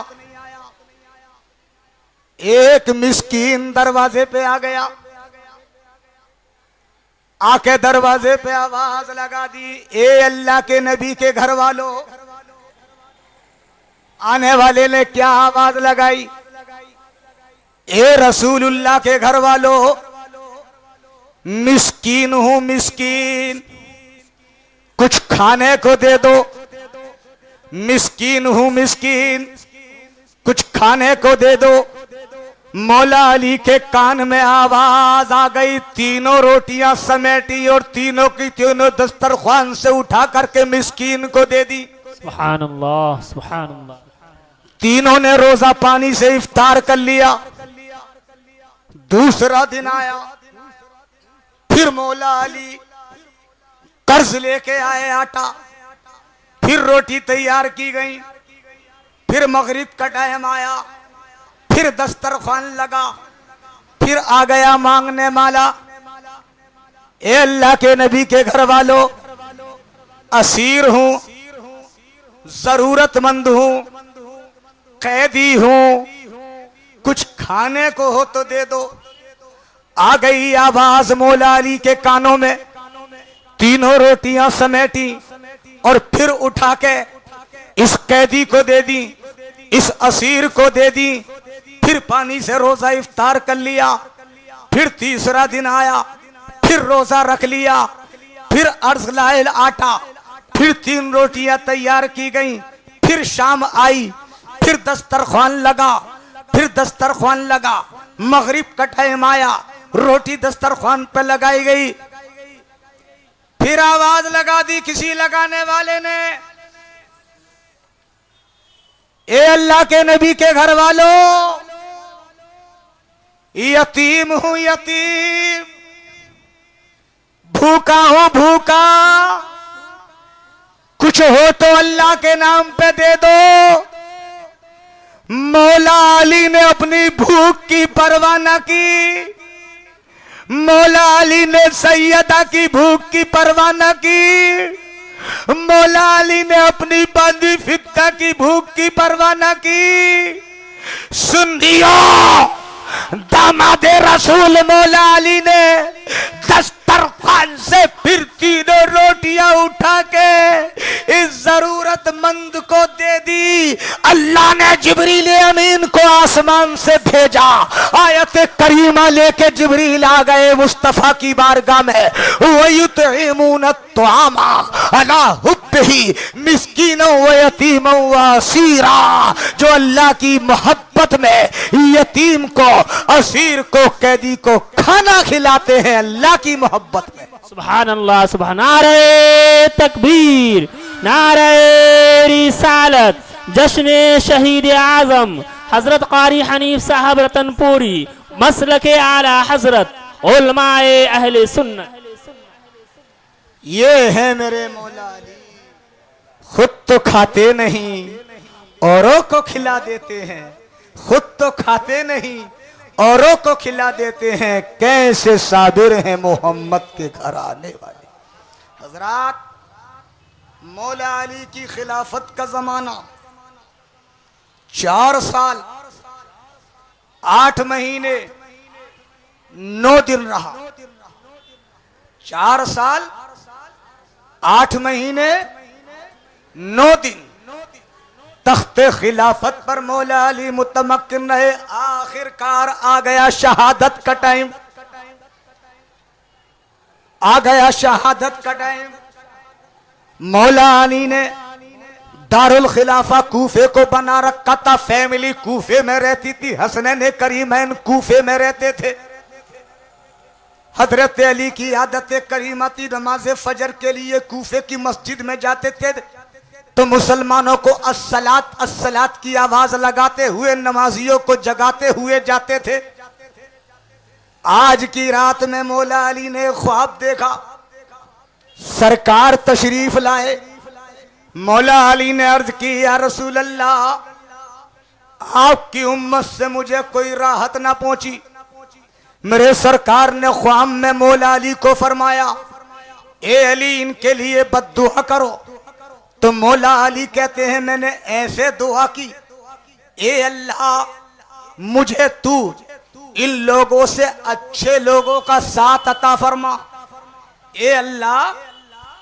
एक मिस्कीन दरवाजे पे आ गया, आके दरवाजे पे आवाज लगा दी, ए अल्लाह के नबी के घर वालों। आने वाले ने क्या आवाज लगाई, ए रसूलुल्लाह के घर वालों, मिस्कीन हूं मिस्कीन, कुछ खाने को दे दो। मिस्कीन हूं मिस्कीन, कुछ खाने को दे दो। मौला अली के कान में आवाज आ गई, तीनों रोटियां समेटी और तीनों की तीनों दस्तरख्वान से उठा करके मिस्कीन को दे दी। सुभान अल्लाह, सुभान अल्लाह। तीनों ने रोजा पानी से इफ्तार कर लिया। दूसरा दिन आया, फिर मौला अली कर्ज लेके आए आटा, फिर रोटी तैयार की गई। फिर मगरिब का टाइम आया, फिर दस्तरख्वान लगा, फिर आ गया मांगने वाला, ए अल्लाह के नबी के घर वालों, असीर हूं, जरूरतमंद हूं, कैदी हूं, कुछ खाने को हो तो दे दो। आ गई आवाज मौला अली के कानों में, तीनों रोटियां समेटी और फिर उठा के इस कैदी को दे दी, इस असीर को दे दी। फिर पानी से रोजा इफ्तार कर लिया। फिर तीसरा दिन आया, फिर रोजा रख लिया। फिर अर्ज लाए आटा, फिर 3 रोटियां तैयार की गई। फिर शाम आई, फिर दस्तरख्वान लगा, फिर दस्तरख्वान लगा। मगरिब का टाइम आया, रोटी दस्तरख्वान पे लगाई गई। फिर आवाज लगा दी किसी लगाने वाले ने, ए अल्लाह के नबी के घर वालों, यतीम हूं यतीम, भूखा हूं भूखा, कुछ हो तो अल्लाह के नाम पे दे दो। मौला अली ने अपनी भूख की परवाह न की, मौला अली ने सैयदा की भूख की परवाह न की, मौला अली ने अपनी बांदी फित्ता की भूख की परवाह न की। सुन दियो, दामादे रसूल मौला अली ने दस्तरख्वान से फिर 3 रोटियां उठा के इस जरूरतमंद को दे दी। अल्लाह ने जिब्रील अमीन को आसमान से भेजा। आयत करीमा लेके जिब्रील आ गए मुस्तफा की बारगाह में। वयुतइमून त्वामा अला हुब्बिही मिस्कीनों व यतीमों व असीरा, जो अल्लाह की मोहब्बत में यतीम को, असीर को, कैदी को खाना खिलाते हैं अल्लाह की मोहब्बत में। सुभान अल्लाह, सुभान। नारे तकबीर, नारे रिसालत, जश्न शहीद आजम हजरत कारी हनीफ साहब रतनपुरी, मसलके आला हजरत उलमाए अहले सुन्नत। ये है मेरे मौला अली, खुद तो खाते नहीं औरों को खिला देते हैं, खुद तो खाते नहीं औरों को खिला देते हैं। कैसे साबिर हैं मोहम्मद के घर आने वाले। हजरात, मौला अली की खिलाफत का जमाना 4 साल 8 महीने 9 दिन रहा। 4 साल 8 महीने 9 दिन तख्ते खिलाफत पर मौला अली मुतमक्किन रहे। आखिरकार आ गया शहादत का टाइम, आ गया शहादत का टाइम। मौला अली ने दारुल खिलाफा कूफे को बना रखा था। फैमिली कूफे में रहती थी, हसनैन करीमैन कूफे में रहते थे। हजरत अली की आदत करीमा थी, नमाज फजर के लिए कूफे की मस्जिद में जाते थे तो मुसलमानों को अस्सलात अस्सलात की आवाज लगाते हुए नमाजियों को जगाते हुए जाते थे। आज की रात में मौला अली ने ख्वाब देखा, सरकार तशरीफ लाए। मौला अली ने अर्ज की, या रसूल अल्लाह, आपकी उम्मत से मुझे कोई राहत ना पहुंची। मेरे सरकार ने ख्वाब में मौला अली को फरमाया, ए अली, इनके लिए बद्दुआ करो। तो मौला अली कहते हैं, मैंने ऐसे दुआ की, ए अल्लाह, मुझे तू इन लोगों से अच्छे लोगों का साथ अता फरमा। ए अल्लाह,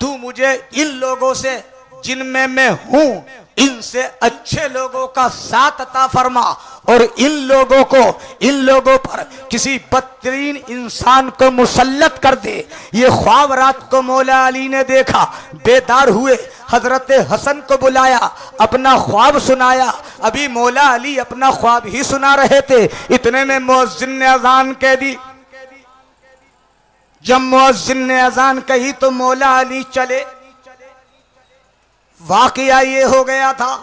तू मुझे इन लोगों से जिनमें मैं हूं इनसे अच्छे लोगों का साथ अता फरमा, और इन लोगों पर किसी बदतरीन इंसान को मुसल्लत कर दे। ये ख्वाब रात को मौला अली ने देखा, बेदार हुए, हजरत हसन को बुलाया, अपना ख्वाब सुनाया। अभी मौला अली अपना ख्वाब ही सुना रहे थे, इतने में मुअज्जिन ने अजान कह दी। जब मुअज्जिन ने अजान कही तो मौला अली चले। वाकया ये हो गया था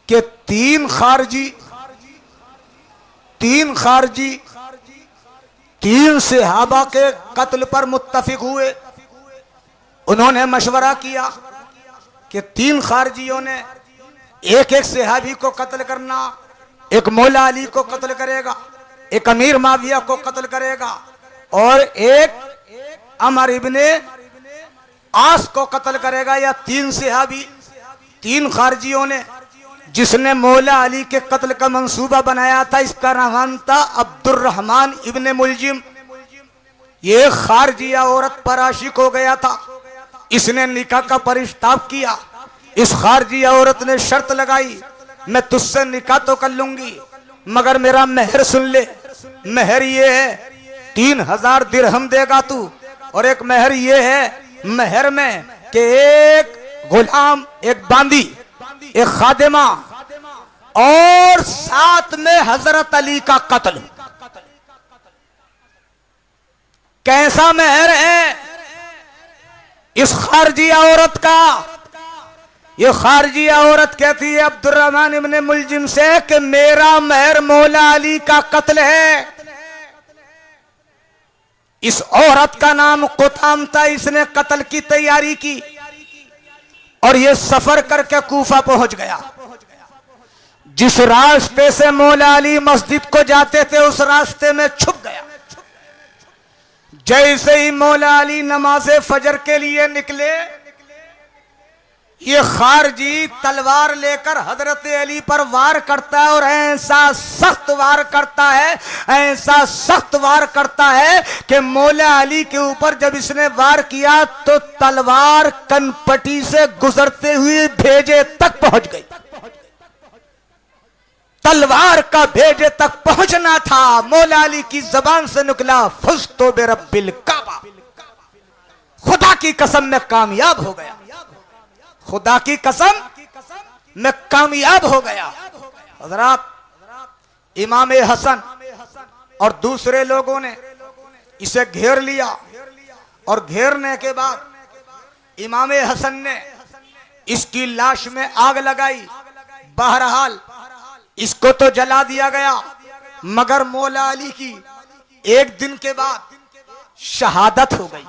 कि तीन खारजी तीन सहाबा के कत्ल पर मुत्तफिक हुए। उन्होंने मशवरा किया कि तीन खारजियों ने एक एक सहाबी को कत्ल करना, एक मौला अली को कत्ल करेगा, एक अमीर माविया को कत्ल करेगा, और एक अमर इब्ने आस को कत्ल करेगा। या तीन सहाबी, तीन खारजियों ने, जिसने मौला अली के कत्ल का मंसूबा बनाया था, इसका नाम था अब्दुर्रहमान इब्ने मुलजिम। ये खारजिया औरत पर आशिक हो गया था, इसने निकाह का प्रस्ताव किया। इस खारजिया औरत ने शर्त लगाई, मैं तुझसे निकाह तो कर लूंगी मगर मेरा मेहर सुन ले। मेहर ये है 3000 दिरहम देगा तू, और एक मेहर ये है मेहर में कि एक गुलाम, एक बांदी, एक खादिमा, और साथ में हजरत अली का कत्ल। कैसा मेहर है इस खारजिया औरत का? ये खारजिया औरत कहती है अब्दुर्रहमान इब्ने मुलजिम से कि मेरा मेहर मौला अली का कत्ल है। इस औरत का नाम कुताम था, इसने कत्ल की तैयारी की और ये सफर करके कूफा पहुंच गया। जिस रास्ते से मौला अली मस्जिद को जाते थे उस रास्ते में छुप गया। जैसे ही मौला अली नमाज़े फजर के लिए निकले, ये खारजी तलवार लेकर हजरत अली पर वार करता है, और ऐसा सख्त वार करता है, ऐसा सख्त वार करता है कि मौला अली के ऊपर जब इसने वार किया तो तलवार कनपटी से गुजरते हुए भेजे तक पहुंच गई। तलवार का भेजे तक पहुंचना था, मौला अली की जबान से निकला फुज़्तु बिरब्बिल काबा, खुदा की कसम में कामयाब हो गया, खुदा की कसम में कामयाब हो गया। हज़रात, इमाम हसन और दूसरे लोगों ने इसे घेर लिया, और घेरने के बाद इमाम हसन ने इसकी लाश में आग लगाई। बहरहाल इसको तो जला दिया गया, मगर मौला अली की एक दिन के बाद शहादत हो गई।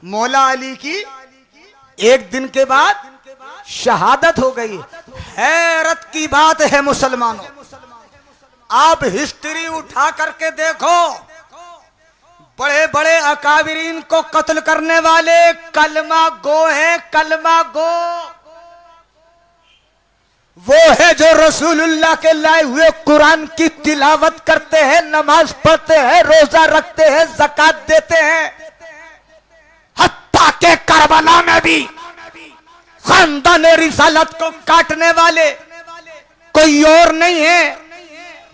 मौला अली की एक दिन के बाद शहादत हो गई। हैरत की बात है मुसलमानों, आप हिस्ट्री उठा करके देखो, बड़े बड़े अकाबिरीन को कत्ल करने वाले कलमा गो हैं, कलमा गो। वो है जो रसूलुल्लाह के लाए हुए कुरान की तिलावत करते हैं, नमाज पढ़ते हैं, रोजा रखते हैं, ज़कात देते हैं। हत्ता के करबला में भी खानदान रिसालत को काटने वाले कोई और नहीं है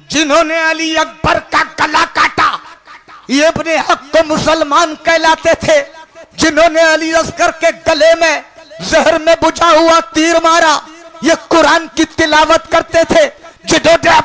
जिन्होंने अली अकबर का गला काटा। ये अपने हक को मुसलमान कहलाते थे, जिन्होंने अली असगर के गले में जहर में बुझा हुआ तीर मारा। ये कुरान की तिलावत करते थे, जिन्होंने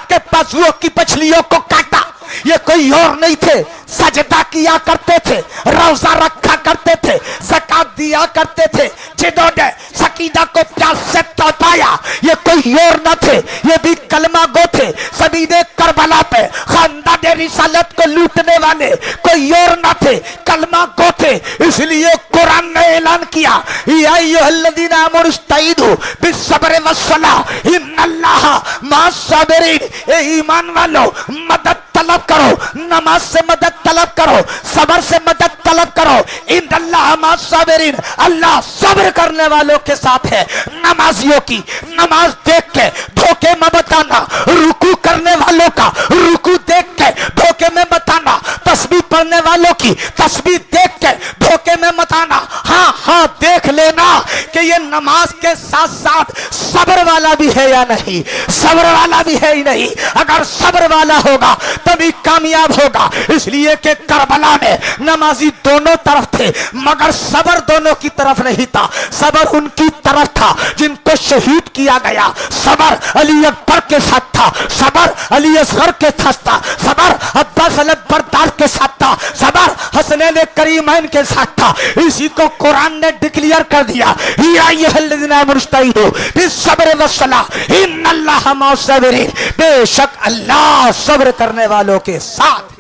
के पशुओं की पछलियों को काटा। ये कोई और नहीं थे, सजदा किया करते थे, रोजा रखा करते थे, ज़कात दिया करते थे, जिन्होंने सकीना को प्यास से तड़पाया। ये कोई और न थे, ये भी कलमा गो थे। सभी ने करबला पे खानदान रिसालत को लूटने वाले कोई और न थे, कलमा गो थे। इसलिए कुरान ने ऐलान किया, या अय्युहल्लज़ीना आमनू इस्तईदू बिस्सब्रि वस्सलाह इन्नल्लाहा मअस साबिरीन। ए ईमान वालों, मदद तलब करो, नमाज से मदद तलब करो, सबर से मदद तलब करो। इंदल्लाह मास साबिरीन, अल्लाह सब्र करने वालों के साथ है। नमाजियों की नमाज देख के धोखे में बताना, रुकू करने वालों का रुकू देख के धोखे में बताना, तस्बीह पढ़ने वालों की तस्बीह देख के धोखे में बताना। हाँ हाँ देख लेना कि ये नमाज के साथ साथ सब्र वाला भी है या नहीं, सब्र वाला भी है ही नहीं। अगर सब्र वाला होगा तभी कामयाब होगा। इसलिए कि करबला में नमाजी दोनों तरफ थे मगर सब्र दोनों की तरफ नहीं था। सब्र उनकी तरफ था जिनको शहीद किया गया। सब्र अली अकबर के साथ था, सब्र अली असगर के साथ था, सब्र अब्बास अल-बरदार के साथ था, सब्र हसनैन करीमैन के साथ था। इसी को कुरान ने डिक्लेयर कर दिया, या अय्युहल्लज़ीना मुस्तईनु बिस्सब्र वस्सलाह इन्नल्लाहा मअस-साबिरीन, बेशक अल्लाह सब्र करने वालों के साथ।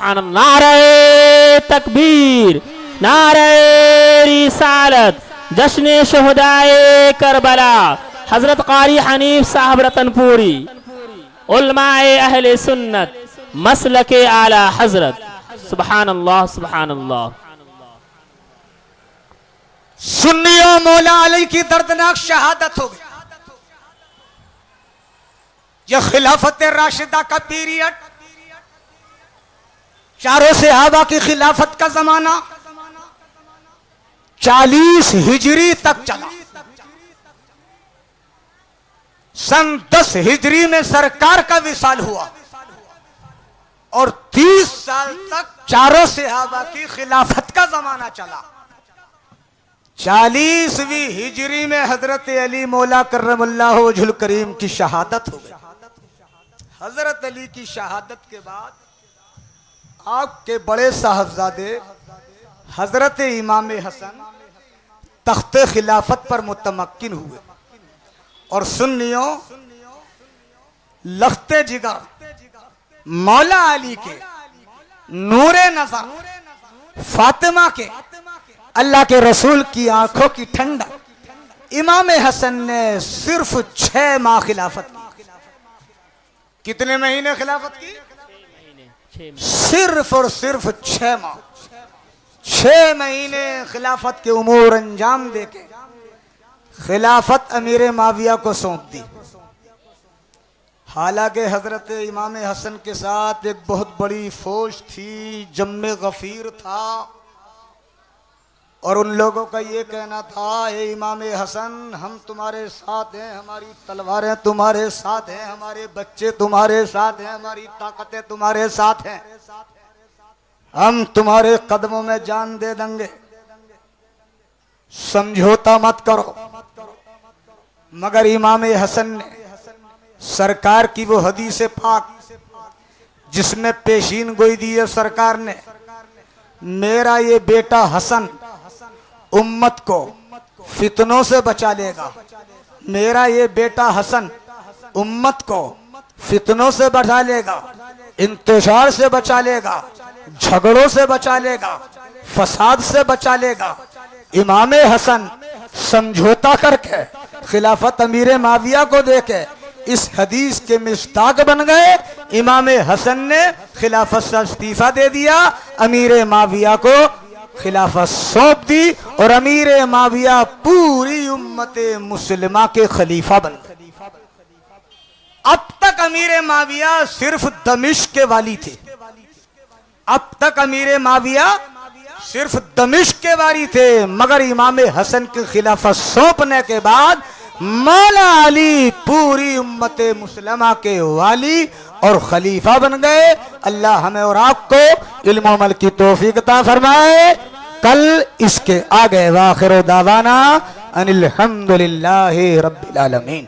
नारे तकबीर, नारे रिसालत, जश्न शुहदाए करबला, हजरत कारी हनीफ साहब रतनपुरी, उलमाए अहले सुन्नत, मसलके आला हजरत। सुभान अल्लाह, सुभान अल्लाह। सुन्नियों मौला अली की दर्दनाक शहादत हो गई। यह खिलाफत राशिदा का पीरियड, चारों सहाबा की खिलाफत का जमाना 40 हिजरी तक चला। सन 10 हिजरी में सरकार का विसाल हुआ और 30 साल तक चारों सहाबा की खिलाफत का जमाना चला। 40वीं हिजरी में हजरत अली मौला करमुल्लाह वजहुल करीम की शहादत हो गई। हजरत अली की शहादत के बाद आपके बड़े साहबजादे हजरत इमाम हसन तख्ते खिलाफत पर मुतमक्किन हुए और सुन्नियों लख्ते जिगर मौला अली के नूरे नजर फातिमा के अल्लाह के रसूल की आंखों की ठंडक इमाम हसन ने सिर्फ 6 माह खिलाफत की। कितने महीने खिलाफत की? सिर्फ और सिर्फ 6 माह। 6 महीने खिलाफत के उमूर अंजाम देके खिलाफत अमीर माविया को सौंप दी। हालांकि हजरत इमाम हसन के साथ एक बहुत बड़ी फौज थी, जम्मे गफीर था और उन लोगों का ये कहना था, हे इमाम हसन हम तुम्हारे साथ हैं, हमारी तलवारें तुम्हारे साथ हैं, हमारे बच्चे तुम्हारे साथ हैं, हमारी ताकतें तुम्हारे साथ हैं, हम तुम्हारे कदमों में जान दे देंगे, समझौता मत करो। मगर इमाम हसन ने सरकार की वो हदीस पाक जिसमें पेशीन गोई दी है सरकार ने, मेरा ये बेटा हसन उम्मत को फितनों से बचा लेगा, मेरा ये बेटा हसन उम्मत को फितनों से बचा लेगा, इंतशार से बचा लेगा, झगड़ों से बचा लेगा, फसाद से बचा लेगा। इमाम हसन समझौता करके खिलाफत अमीर माविया को देके इस हदीस के मिस्ताक बन गए। इमाम हसन ने खिलाफत से इस्तीफा दे दिया, अमीर माविया को खिलाफत सौंप दी और अमीर माविया पूरी उम्मत मुस्लिमा के खलीफा बन गए। अब तक अमीर माविया सिर्फ दमिश्क के वाली थे, अब तक अमीर माविया सिर्फ दमिश्क के वाली थे, मगर इमाम हसन की खिलाफत सौंपने के बाद मौला अली पूरी उम्मत मुस्लिमा के वाली और खलीफा बन गए। अल्लाह हमें और आपको इल्म और अमल की तौफीक अता फरमाए। कल इसके आगे वाखिर दावाना अनिल हम्दुलिल्लाहि रब्बिल आलमीन।